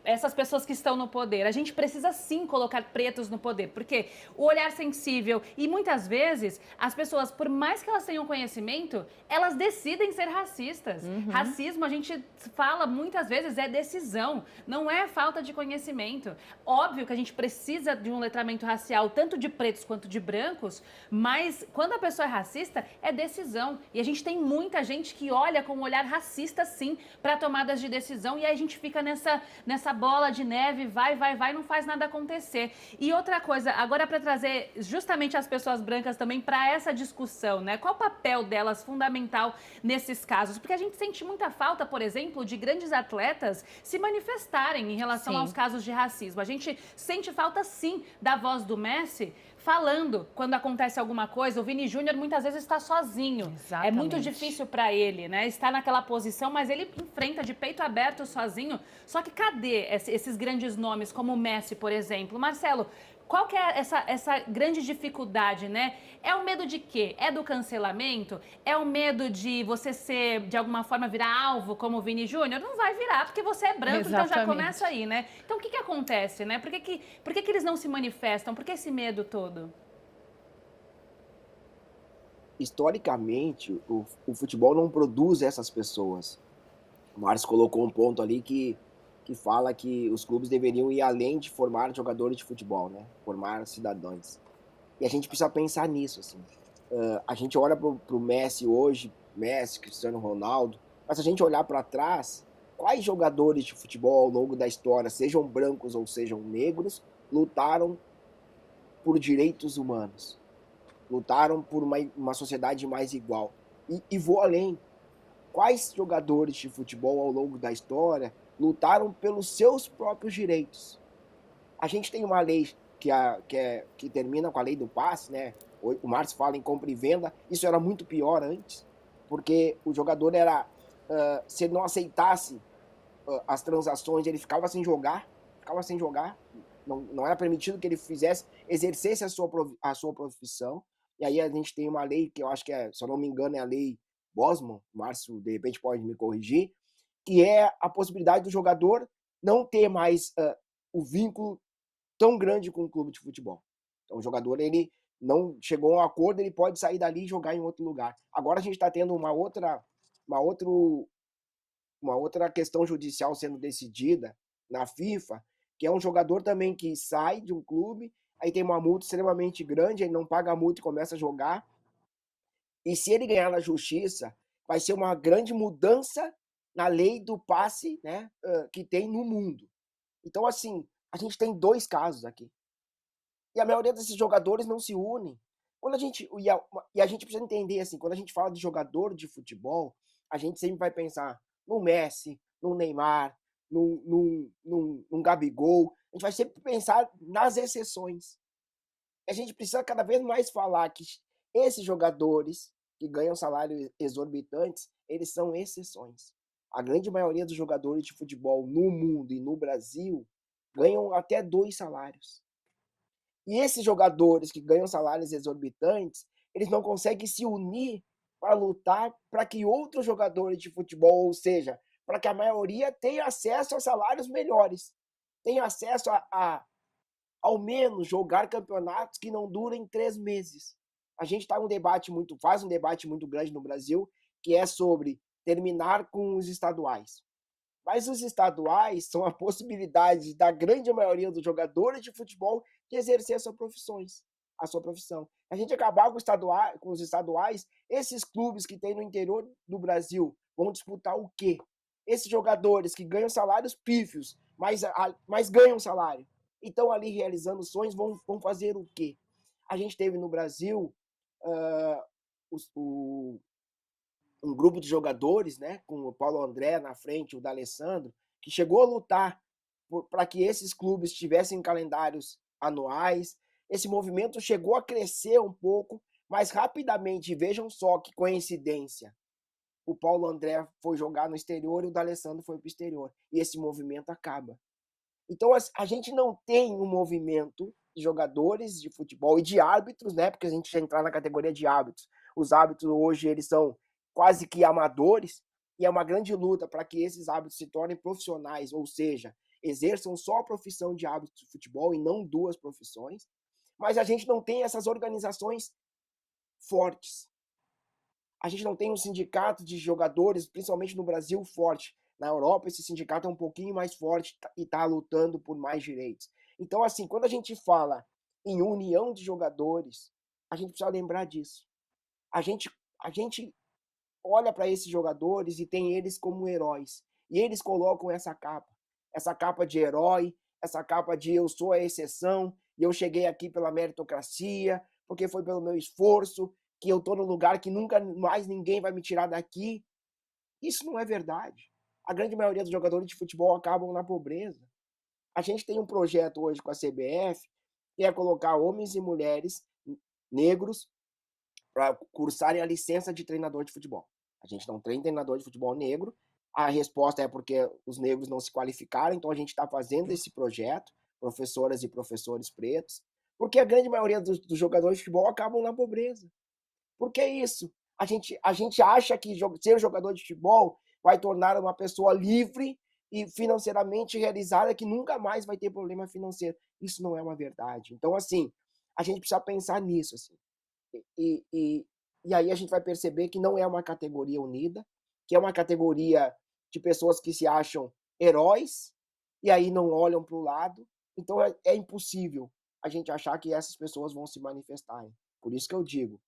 Essas pessoas que estão no poder, a gente precisa sim colocar pretos no poder, porque o olhar sensível e muitas vezes as pessoas, por mais que elas tenham conhecimento, elas decidem ser racistas. Racismo, a gente fala muitas vezes, é decisão, não é falta de conhecimento. Óbvio que a gente precisa de um letramento racial, tanto de pretos quanto de brancos, mas quando a pessoa é racista, é decisão. E a gente tem muita gente que olha com um olhar racista, sim, para tomadas de decisão, e aí a gente fica nessa bola de neve, vai, não faz nada acontecer. E outra coisa, agora para trazer justamente as pessoas brancas também para essa discussão, né? Qual o papel delas fundamental nesses casos? Porque a gente sente muita falta, por exemplo, de grandes atletas se manifestarem em relação aos casos de racismo. A gente sente falta, sim, da voz do Messi falando quando acontece alguma coisa. O Vini Júnior muitas vezes está sozinho. É muito difícil para ele, né? Estar naquela posição, mas ele enfrenta de peito aberto sozinho. Só que cadê esses grandes nomes como o Messi, por exemplo? Marcelo, qual que é essa grande dificuldade, né? É o medo de quê? É do cancelamento? É o medo de você ser, de alguma forma, virar alvo como o Vini Júnior? Não vai virar, porque você é branco, então já começa aí, né? Então o que acontece, né? Por que eles não se manifestam? Por que esse medo todo? Historicamente, o futebol não produz essas pessoas. O Márcio colocou um ponto ali que fala que os clubes deveriam ir além de formar jogadores de futebol, né? Formar cidadãos. E a gente precisa pensar nisso, assim. A gente olha pro Messi hoje, Messi, Cristiano Ronaldo, mas se a gente olhar para trás, quais jogadores de futebol ao longo da história, sejam brancos ou sejam negros, lutaram por direitos humanos? Lutaram por uma sociedade mais igual? E vou além. Quais jogadores de futebol ao longo da história lutaram pelos seus próprios direitos? A gente tem uma lei que termina com a lei do passe, né? O Márcio fala em compra e venda. Isso era muito pior antes, porque o jogador era, se ele não aceitasse as transações, ele ficava sem jogar, não era permitido que ele exercesse a sua profissão. E aí a gente tem uma lei que eu acho que se eu não me engano, é a lei Bosman, o Márcio de repente pode me corrigir, que é a possibilidade do jogador não ter mais o vínculo tão grande com o clube de futebol. Então o jogador, ele não chegou a um acordo, ele pode sair dali e jogar em outro lugar. Agora a gente está tendo uma outra questão judicial sendo decidida na FIFA, que é um jogador também que sai de um clube, aí tem uma multa extremamente grande, ele não paga a multa e começa a jogar. E se ele ganhar na justiça, vai ser uma grande mudança na lei do passe, né, que tem no mundo. Então, assim, a gente tem 2 casos aqui. E a maioria desses jogadores não se unem. Quando a gente precisa entender, assim, quando a gente fala de jogador de futebol, a gente sempre vai pensar no Messi, no Neymar, num Gabigol. A gente vai sempre pensar nas exceções. A gente precisa cada vez mais falar que esses jogadores que ganham salários exorbitantes, eles são exceções. A grande maioria dos jogadores de futebol no mundo e no Brasil ganham até 2 salários. E esses jogadores que ganham salários exorbitantes, eles não conseguem se unir para lutar para que outros jogadores de futebol, ou seja, para que a maioria tenha acesso a salários melhores, tenha acesso ao menos, jogar campeonatos que não durem 3 meses. A gente faz um debate muito grande no Brasil, que é sobre terminar com os estaduais. Mas os estaduais são a possibilidade da grande maioria dos jogadores de futebol de exercer a sua profissão. A gente acabar com os estaduais, esses clubes que tem no interior do Brasil vão disputar o quê? Esses jogadores que ganham salários pífios, mas ganham salário, e estão ali realizando sonhos, vão fazer o quê? A gente teve no Brasil um grupo de jogadores, né, com o Paulo André na frente, o D'Alessandro, que chegou a lutar para que esses clubes tivessem calendários anuais. Esse movimento chegou a crescer um pouco, mas rapidamente, vejam só que coincidência, o Paulo André foi jogar no exterior e o D'Alessandro foi para o exterior. E esse movimento acaba. Então, a gente não tem um movimento de jogadores de futebol e de árbitros, né? Porque a gente já entrar na categoria de árbitros. Os árbitros hoje, eles são quase que amadores, e é uma grande luta para que esses árbitros se tornem profissionais, ou seja, exerçam só a profissão de árbitro de futebol e não duas profissões. Mas a gente não tem essas organizações fortes. A gente não tem um sindicato de jogadores, principalmente no Brasil, forte. Na Europa, esse sindicato é um pouquinho mais forte e está lutando por mais direitos. Então, assim, quando a gente fala em união de jogadores, a gente precisa lembrar disso. A gente olha para esses jogadores e tem eles como heróis. E eles colocam essa capa de herói, essa capa de eu sou a exceção, e eu cheguei aqui pela meritocracia, porque foi pelo meu esforço, que eu estou no lugar que nunca mais ninguém vai me tirar daqui. Isso não é verdade. A grande maioria dos jogadores de futebol acabam na pobreza. A gente tem um projeto hoje com a CBF, que é colocar homens e mulheres negros para cursarem a licença de treinador de futebol. A gente não tem treinador de futebol negro. A resposta é porque os negros não se qualificaram, então a gente está fazendo esse projeto, professoras e professores pretos, porque a grande maioria dos jogadores de futebol acabam na pobreza. Por que isso? A gente acha que ser jogador de futebol vai tornar uma pessoa livre e financeiramente realizada, que nunca mais vai ter problema financeiro. Isso não é uma verdade. Então, assim, a gente precisa pensar nisso. Assim. E aí a gente vai perceber que não é uma categoria unida, que é uma categoria de pessoas que se acham heróis e aí não olham para o lado. Então, é impossível a gente achar que essas pessoas vão se manifestarem. Por isso que eu digo,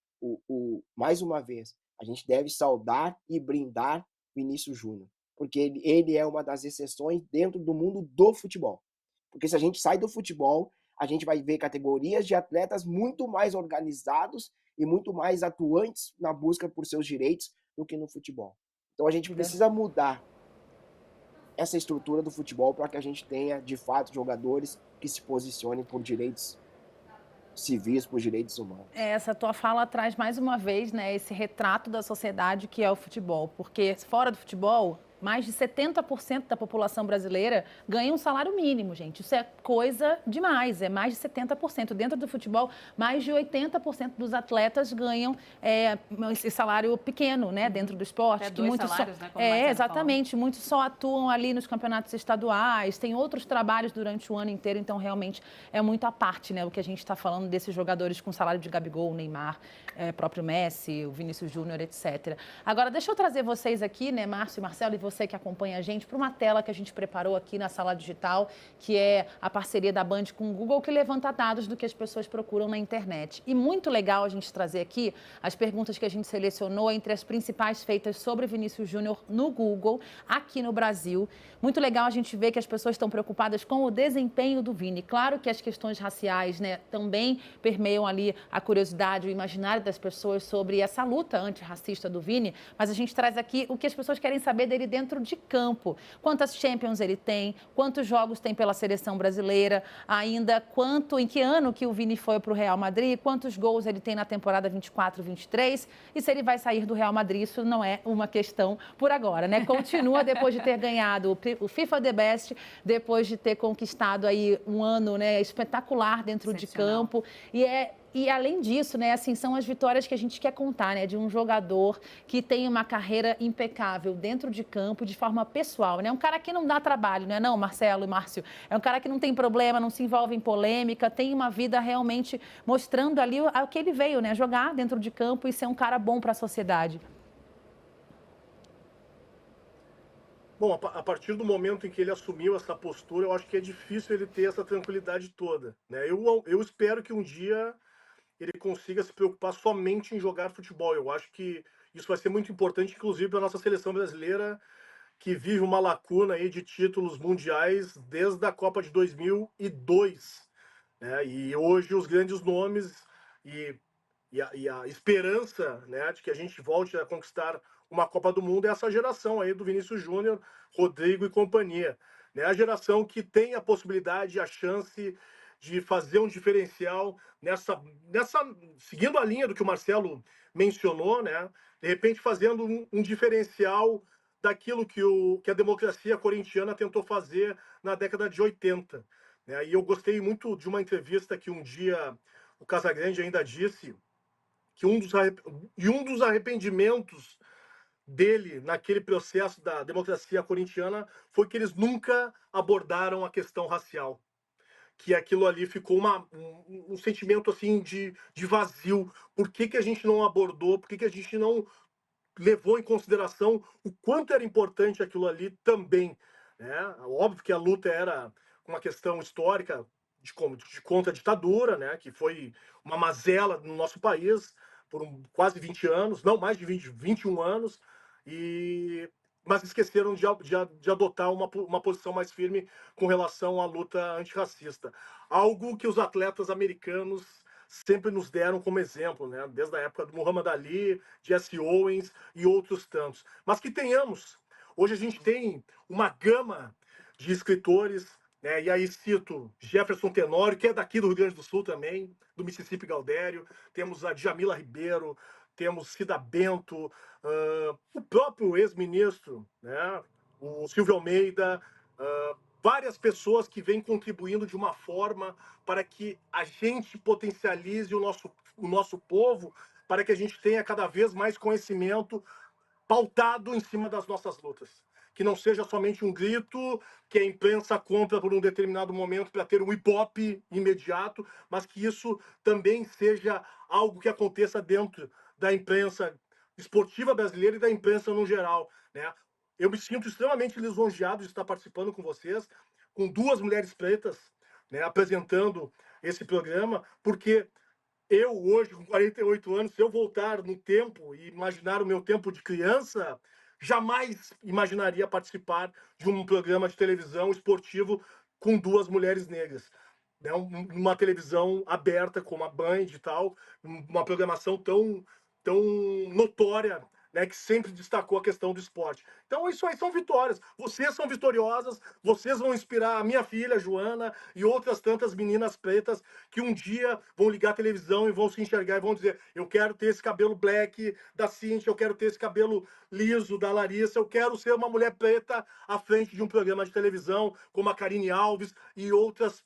mais uma vez, a gente deve saudar e brindar Vinícius Júnior, porque ele é uma das exceções dentro do mundo do futebol. Porque se a gente sai do futebol, a gente vai ver categorias de atletas muito mais organizados e muito mais atuantes na busca por seus direitos do que no futebol. Então a gente precisa mudar essa estrutura do futebol para que a gente tenha, de fato, jogadores que se posicionem por direitos civis, por direitos humanos. Essa tua fala traz mais uma vez, né, esse retrato da sociedade que é o futebol, porque fora do futebol, mais de 70% da população brasileira ganha um salário mínimo, gente. Isso é coisa demais, é mais de 70%. Dentro do futebol, mais de 80% dos atletas ganham esse salário pequeno, né, dentro do esporte. Que muitos salários, né, como exatamente. Muitos só atuam ali nos campeonatos estaduais, tem outros trabalhos durante o ano inteiro, então realmente é muito à parte, né, o que a gente está falando desses jogadores com salário de Gabigol, Neymar, próprio Messi, o Vinícius Júnior, etc. Agora, deixa eu trazer vocês aqui, né, Márcio e Marcelo, e você que acompanha a gente, para uma tela que a gente preparou aqui na Sala Digital, que é a parceria da Band com o Google, que levanta dados do que as pessoas procuram na internet. E muito legal a gente trazer aqui as perguntas que a gente selecionou entre as principais feitas sobre Vinícius Júnior no Google, aqui no Brasil. Muito legal a gente ver que as pessoas estão preocupadas com o desempenho do Vini. Claro que as questões raciais, né, também permeiam ali a curiosidade, o imaginário das pessoas sobre essa luta antirracista do Vini, mas a gente traz aqui o que as pessoas querem saber dele dentro de campo. Quantas Champions ele tem, quantos jogos tem pela seleção brasileira, ainda em que ano que o Vini foi para o Real Madrid, quantos gols ele tem na temporada 24-23 e se ele vai sair do Real Madrid, isso não é uma questão por agora, né? Continua depois de ter ganhado o FIFA The Best, depois de ter conquistado aí um ano, né, espetacular dentro de campo E além disso, né, assim, são as vitórias que a gente quer contar, né, de um jogador que tem uma carreira impecável dentro de campo, de forma pessoal, né? Um cara que não dá trabalho, não é não, Marcelo e Márcio? É um cara que não tem problema, não se envolve em polêmica, tem uma vida realmente mostrando ali o que ele veio, né, jogar dentro de campo e ser um cara bom para a sociedade. Bom, a partir do momento em que ele assumiu essa postura, eu acho que é difícil ele ter essa tranquilidade toda, né? Eu espero que um dia ele consiga se preocupar somente em jogar futebol. Eu acho que isso vai ser muito importante, inclusive, para a nossa seleção brasileira, que vive uma lacuna aí de títulos mundiais desde a Copa de 2002. Né? E hoje os grandes nomes e a esperança, né, de que a gente volte a conquistar uma Copa do Mundo é essa geração aí do Vinícius Júnior, Rodrigo e companhia. Né? A geração que tem a possibilidade, a chance de fazer um diferencial nessa seguindo a linha do que o Marcelo mencionou, né, de repente fazendo um diferencial daquilo que a democracia corintiana tentou fazer na década de 80. Né? E eu gostei muito de uma entrevista que um dia o Casagrande ainda disse que um dos arrependimentos dele naquele processo da democracia corintiana foi que eles nunca abordaram a questão racial, que aquilo ali ficou um sentimento assim de vazio. Por que a gente não abordou? Por que a gente não levou em consideração o quanto era importante aquilo ali também? Né? Óbvio que a luta era uma questão histórica de contra a ditadura, né? Que foi uma mazela no nosso país por quase 20 anos, não, mais de 21 anos, mas esqueceram de adotar uma posição mais firme com relação à luta antirracista. Algo que os atletas americanos sempre nos deram como exemplo, né? Desde a época do Muhammad Ali, Jesse Owens e outros tantos. Mas que tenhamos. Hoje a gente tem uma gama de escritores, né? E aí cito Jefferson Tenório, que é daqui do Rio Grande do Sul também, do Mississippi Galdério, temos a Djamila Ribeiro, temos Cida Bento, o próprio ex-ministro, né? O Silvio Almeida, várias pessoas que vêm contribuindo de uma forma para que a gente potencialize o nosso povo, para que a gente tenha cada vez mais conhecimento pautado em cima das nossas lutas. Que não seja somente um grito que a imprensa compra por um determinado momento para ter um ibope imediato, mas que isso também seja algo que aconteça dentro da imprensa esportiva brasileira e da imprensa no geral, né? Eu me sinto extremamente lisonjeado de estar participando com vocês, com duas mulheres pretas, né, apresentando esse programa, porque eu hoje, com 48 anos, se eu voltar no tempo e imaginar o meu tempo de criança, jamais imaginaria participar de um programa de televisão esportivo com duas mulheres negras. Né? Uma televisão aberta como a Band e tal, uma programação tão notória, né, que sempre destacou a questão do esporte. Então, isso aí são vitórias. Vocês são vitoriosas, vocês vão inspirar a minha filha, Joana, e outras tantas meninas pretas que um dia vão ligar a televisão e vão se enxergar e vão dizer: eu quero ter esse cabelo black da Cíntia, eu quero ter esse cabelo liso da Larissa, eu quero ser uma mulher preta à frente de um programa de televisão, como a Karine Alves e outras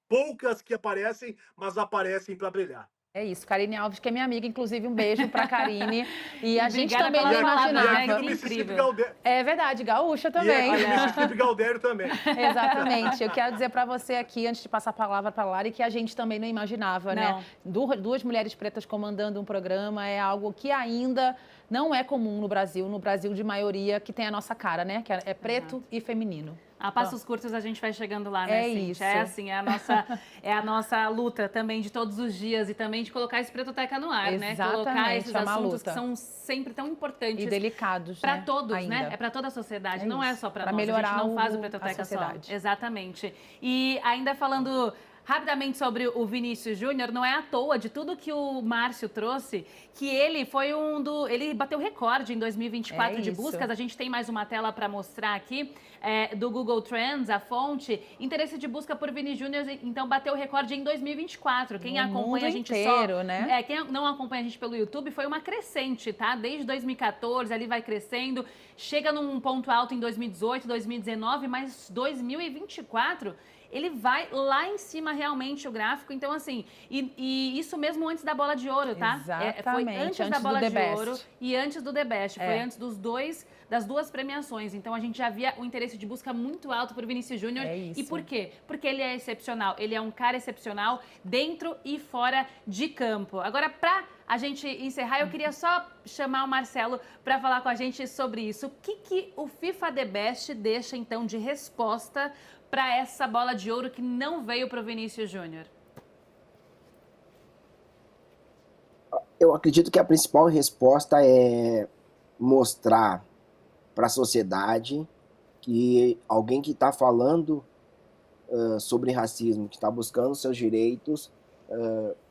poucas que aparecem, mas aparecem para brilhar. É isso, Karine Alves, que é minha amiga, inclusive um beijo pra Karine. E a gente Obrigada também pela não palavra, imaginava. né? E aqui do Que Mississippi incrível. Galdério. É verdade, gaúcha E também. aqui do Mississippi Galdério também. Exatamente. Eu quero dizer para você aqui, antes de passar a palavra para a Lari, que a gente também não imaginava, né? Duas mulheres pretas comandando um programa é algo que ainda não é comum no Brasil de maioria, que tem a nossa cara, né? Que é preto e feminino. A passos curtos a gente vai chegando lá, né, Cíntia? Isso. É assim, é a nossa luta também de todos os dias e também de colocar esse Pretoteca no ar, né? Colocar esses assuntos que são sempre tão importantes e delicados, para né? todos, ainda. né? É para toda a sociedade, não é só para nós. Melhorar a gente não faz o Pretoteca só. Exatamente. E ainda falando rapidamente sobre o Vinícius Júnior, não é à toa de tudo que o Márcio trouxe, que ele foi ele bateu recorde em 2024 de buscas. A gente tem mais uma tela para mostrar aqui, do Google Trends, a fonte. Interesse de busca por Vini Júnior, então, bateu recorde em 2024. Quem acompanha a gente inteiro, né? Quem não acompanha a gente pelo YouTube, foi uma crescente, tá? Desde 2014, ali vai crescendo, chega num ponto alto em 2018, 2019, mas 2024... ele vai lá em cima realmente o gráfico. Então, assim, e isso mesmo antes da Bola de Ouro, tá? Exatamente. Foi antes da Bola de Ouro e antes do The Best. Foi antes das duas premiações. Então, a gente já via o interesse de busca muito alto por Vinícius Júnior. E por quê? Porque ele é excepcional. Ele é um cara excepcional dentro e fora de campo. Agora, pra a gente encerrar, eu queria só chamar o Marcelo para falar com a gente sobre isso. O que o FIFA The Best deixa, então, de resposta para essa Bola de Ouro que não veio para o Vinícius Júnior? Eu acredito que a principal resposta é mostrar para a sociedade que alguém que está falando sobre racismo, que está buscando seus direitos,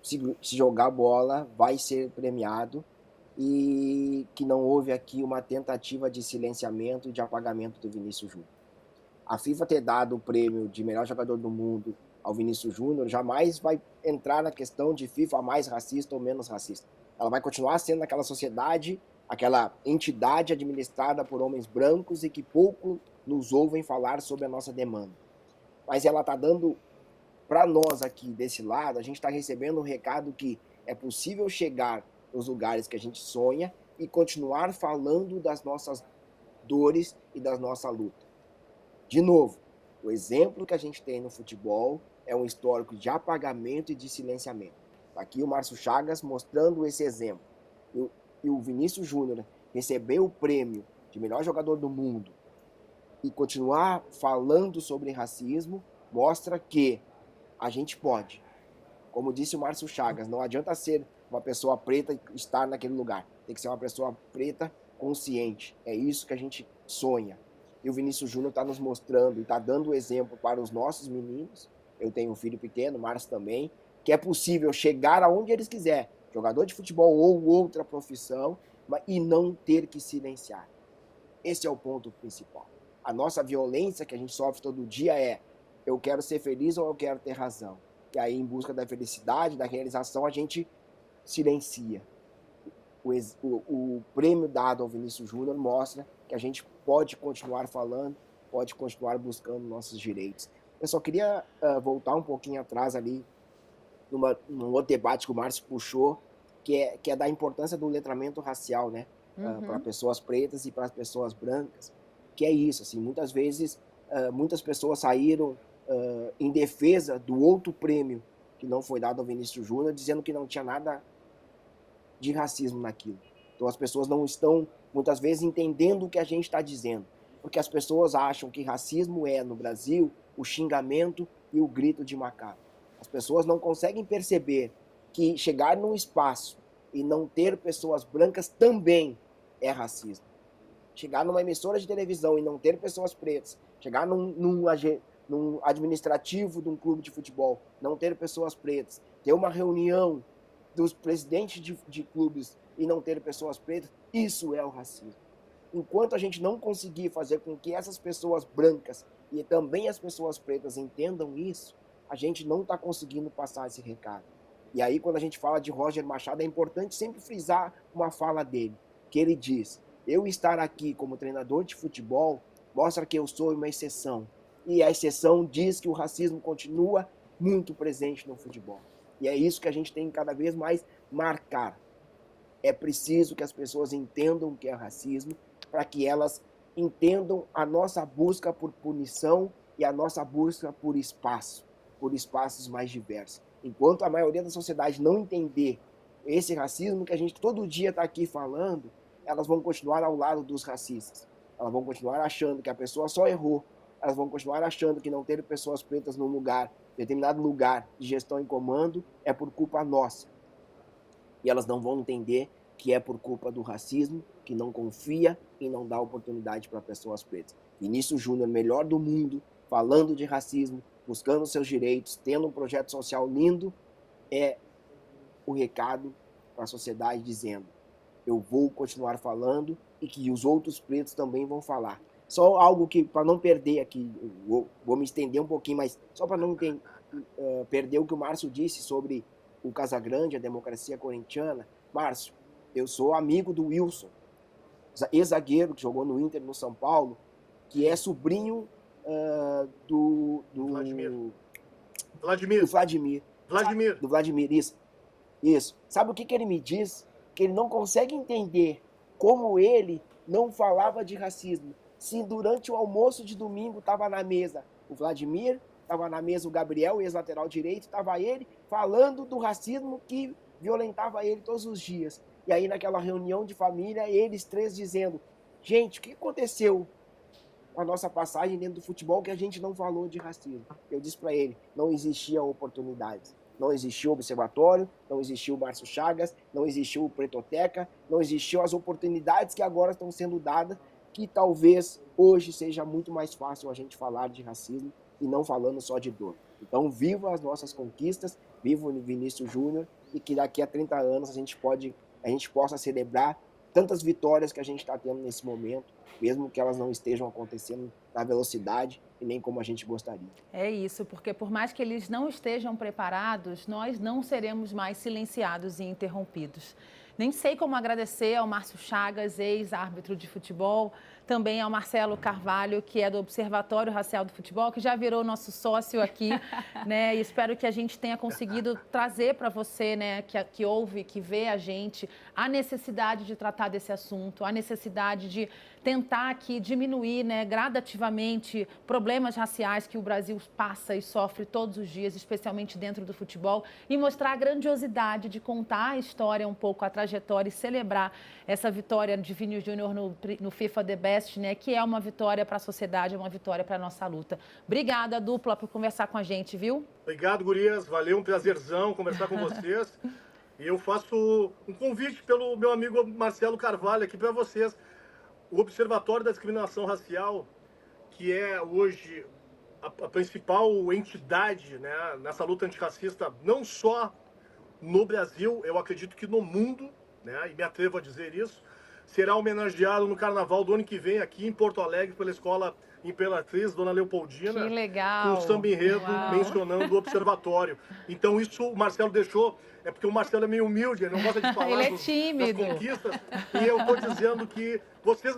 se jogar bola, vai ser premiado, e que não houve aqui uma tentativa de silenciamento e de apagamento do Vinícius Júnior. A FIFA ter dado o prêmio de melhor jogador do mundo ao Vinícius Júnior jamais vai entrar na questão de FIFA mais racista ou menos racista. Ela vai continuar sendo naquela sociedade aquela entidade administrada por homens brancos e que pouco nos ouvem falar sobre a nossa demanda. Mas ela está dando para nós aqui desse lado, a gente está recebendo um recado que é possível chegar nos lugares que a gente sonha e continuar falando das nossas dores e da nossa luta. De novo, o exemplo que a gente tem no futebol é um histórico de apagamento e de silenciamento. Tá aqui o Márcio Chagas mostrando esse exemplo. E o Vinícius Júnior receber o prêmio de melhor jogador do mundo e continuar falando sobre racismo mostra que a gente pode. Como disse o Márcio Chagas, não adianta ser uma pessoa preta e estar naquele lugar. Tem que ser uma pessoa preta consciente. É isso que a gente sonha. E o Vinícius Júnior está nos mostrando e está dando o exemplo para os nossos meninos. Eu tenho um filho pequeno, o Márcio também, que é possível chegar aonde eles quiserem, jogador de futebol ou outra profissão, e não ter que silenciar. Esse é o ponto principal. A nossa violência que a gente sofre todo dia é: eu quero ser feliz ou eu quero ter razão? E aí, em busca da felicidade, da realização, a gente silencia. O prêmio dado ao Vinícius Júnior mostra que a gente pode continuar falando, pode continuar buscando nossos direitos. Eu só queria voltar um pouquinho atrás ali, num outro debate que o Márcio puxou, que é da importância do letramento racial, né? Para pessoas pretas e para as pessoas brancas. Que é isso, assim, muitas vezes, muitas pessoas saíram em defesa do outro prêmio que não foi dado ao Vinícius Júnior, dizendo que não tinha nada de racismo naquilo. Então as pessoas não estão, muitas vezes, entendendo o que a gente está dizendo. Porque as pessoas acham que racismo é, no Brasil, o xingamento e o grito de macaco. As pessoas não conseguem perceber que chegar num espaço e não ter pessoas brancas também é racismo. Chegar numa emissora de televisão e não ter pessoas pretas, chegar num administrativo de um clube de futebol, não ter pessoas pretas, ter uma reunião dos presidentes de clubes e não ter pessoas pretas, isso é o racismo. Enquanto a gente não conseguir fazer com que essas pessoas brancas e também as pessoas pretas entendam isso, a gente não está conseguindo passar esse recado. E aí, quando a gente fala de Roger Machado, é importante sempre frisar uma fala dele, que ele diz: eu estar aqui como treinador de futebol mostra que eu sou uma exceção. E a exceção diz que o racismo continua muito presente no futebol. E é isso que a gente tem que cada vez mais marcar. É preciso que as pessoas entendam o que é racismo, para que elas entendam a nossa busca por punição e a nossa busca por espaço, por espaços mais diversos. Enquanto a maioria da sociedade não entender esse racismo que a gente todo dia está aqui falando, elas vão continuar ao lado dos racistas. Elas vão continuar achando que a pessoa só errou. Elas vão continuar achando que não ter pessoas pretas num lugar, determinado lugar de gestão e comando, é por culpa nossa. E elas não vão entender que é por culpa do racismo, que não confia e não dá oportunidade para pessoas pretas. Vinícius Júnior, melhor do mundo, falando de racismo, buscando seus direitos, tendo um projeto social lindo, é o recado para a sociedade dizendo: eu vou continuar falando e que os outros pretos também vão falar. Só algo que, para não perder aqui, vou me estender um pouquinho, mas só para não perder o que o Márcio disse sobre o Casagrande, a democracia corintiana. Márcio, eu sou amigo do Wilson, ex-zagueiro que jogou no Inter, no São Paulo, que é sobrinho do Vladimir, isso. Sabe o que ele me diz? Que ele não consegue entender como ele não falava de racismo. Se durante o almoço de domingo estava na mesa o Vladimir, estava na mesa o Gabriel, ex-lateral direito, estava ele falando do racismo que violentava ele todos os dias. E aí naquela reunião de família, eles três dizendo: gente, o que aconteceu com a nossa passagem dentro do futebol que a gente não falou de racismo? Eu disse para ele: não existia oportunidades. Não existiu o observatório, não existiu o Márcio Chagas, não existiu o Pretoteca, não existiu as oportunidades que agora estão sendo dadas, que talvez hoje seja muito mais fácil a gente falar de racismo e não falando só de dor. Então, viva as nossas conquistas, viva o Vinícius Júnior, e que daqui a 30 anos a gente possa celebrar tantas vitórias que a gente está tendo nesse momento, mesmo que elas não estejam acontecendo na velocidade e nem como a gente gostaria. É isso, porque por mais que eles não estejam preparados, nós não seremos mais silenciados e interrompidos. Nem sei como agradecer ao Márcio Chagas, ex-árbitro de futebol, também ao Marcelo Carvalho, que é do Observatório Racial do Futebol, que já virou nosso sócio aqui, né? E espero que a gente tenha conseguido trazer para você, né, que ouve, que vê a gente, a necessidade de tratar desse assunto, a necessidade de tentar aqui diminuir, né, gradativamente problemas raciais que o Brasil passa e sofre todos os dias, especialmente dentro do futebol, e mostrar a grandiosidade de contar a história um pouco, a trajetória e celebrar essa vitória de Vini Júnior no FIFA The Best, né, que é uma vitória para a sociedade, é uma vitória para a nossa luta. Obrigada, dupla, por conversar com a gente, viu? Obrigado, gurias. Valeu, um prazerzão conversar com vocês. E eu faço um convite pelo meu amigo Marcelo Carvalho aqui para vocês. O Observatório da Discriminação Racial, que é hoje a principal entidade, né, nessa luta antirracista, não só no Brasil, eu acredito que no mundo, né, e me atrevo a dizer isso, será homenageado no Carnaval do ano que vem aqui em Porto Alegre pela Escola Imperatriz, Dona Leopoldina. Que legal! Com o samba enredo mencionando o Observatório. Então isso o Marcelo deixou, é porque o Marcelo é meio humilde, ele não gosta de falar ele é tímido. das conquistas. E eu estou dizendo que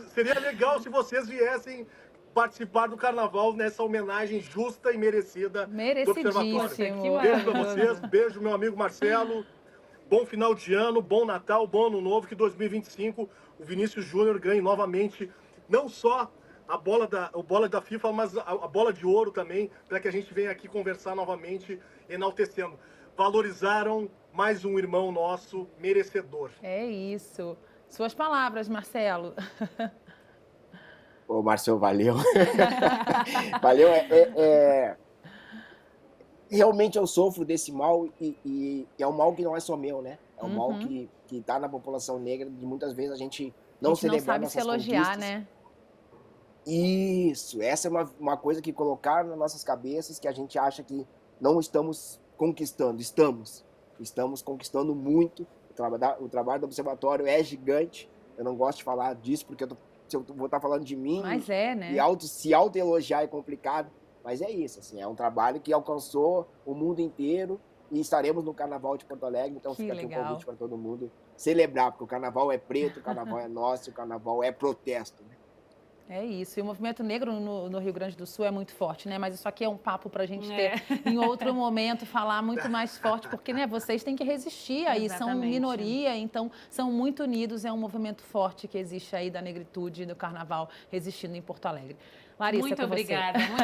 seria legal se vocês viessem participar do Carnaval nessa homenagem justa e merecida do Observatório. Beijo para vocês, beijo meu amigo Marcelo. Bom final de ano, bom Natal, bom Ano Novo, que 2025 o Vinícius Júnior ganhe novamente, não só o bola da FIFA, mas a bola de ouro também, para que a gente venha aqui conversar novamente, enaltecendo. Valorizaram mais um irmão nosso merecedor. É isso. Suas palavras, Marcelo. Ô, Marcelo, valeu. Valeu. Realmente eu sofro desse mal e é um mal que não é só meu, né? É um mal que está na população negra, de muitas vezes a gente não celebrar nossas conquistas. A gente não sabe se elogiar, né? Isso, essa é uma coisa que colocaram nas nossas cabeças, que a gente acha que não estamos conquistando. Estamos conquistando muito. O trabalho do Observatório é gigante. Eu não gosto de falar disso, porque eu vou estar falando de mim. Mas é, né? E se autoelogiar é complicado. Mas é isso, assim, é um trabalho que alcançou o mundo inteiro e estaremos no Carnaval de Porto Alegre, então fica aqui um convite para todo mundo celebrar, porque o Carnaval é preto, o Carnaval é nosso, o Carnaval é protesto, né? É isso, e o movimento negro no Rio Grande do Sul é muito forte, né? Mas isso aqui é um papo para a gente ter em outro momento, falar muito mais forte, porque, né, vocês têm que resistir aí, são minoria, então são muito unidos, é um movimento forte que existe aí da negritude do Carnaval resistindo em Porto Alegre. Larissa, muito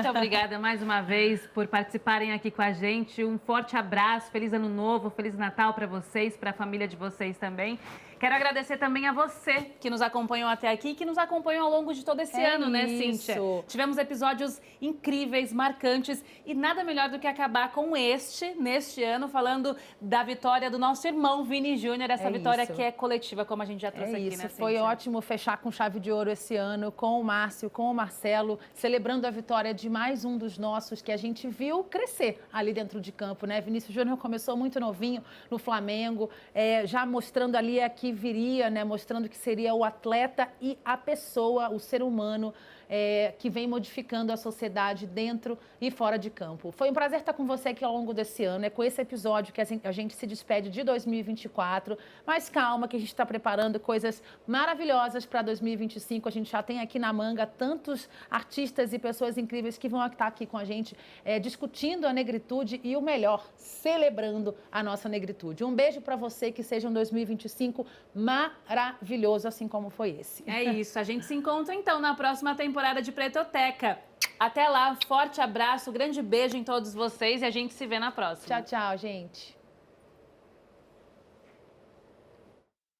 obrigada mais uma vez por participarem aqui com a gente. Um forte abraço, feliz ano novo, feliz Natal para vocês, para a família de vocês também. Quero agradecer também a você que nos acompanhou até aqui, que nos acompanhou ao longo de todo esse ano, né, Cíntia? Tivemos episódios incríveis, marcantes e nada melhor do que acabar com neste ano, falando da vitória do nosso irmão Vini Júnior, essa vitória que é coletiva, como a gente já trouxe aqui, né, Cíntia? Foi ótimo fechar com chave de ouro esse ano, com o Márcio, com o Marcelo, celebrando a vitória de mais um dos nossos que a gente viu crescer ali dentro de campo, né? Vinícius Júnior começou muito novinho no Flamengo, já mostrando ali que viria, né? Mostrando que seria o atleta e a pessoa, o ser humano, que vem modificando a sociedade dentro e fora de campo. Foi um prazer estar com você aqui ao longo desse ano. É com esse episódio que a gente se despede de 2024. Mas calma, que a gente está preparando coisas maravilhosas para 2025. A gente já tem aqui na manga tantos artistas e pessoas incríveis que vão estar aqui com a gente discutindo a negritude e o melhor, celebrando a nossa negritude. Um beijo para você, que seja um 2025 maravilhoso, assim como foi esse. É isso, a gente se encontra então na próxima temporada de Pretoteca. Até lá, forte abraço, grande beijo em todos vocês e a gente se vê na próxima. Tchau, tchau, gente.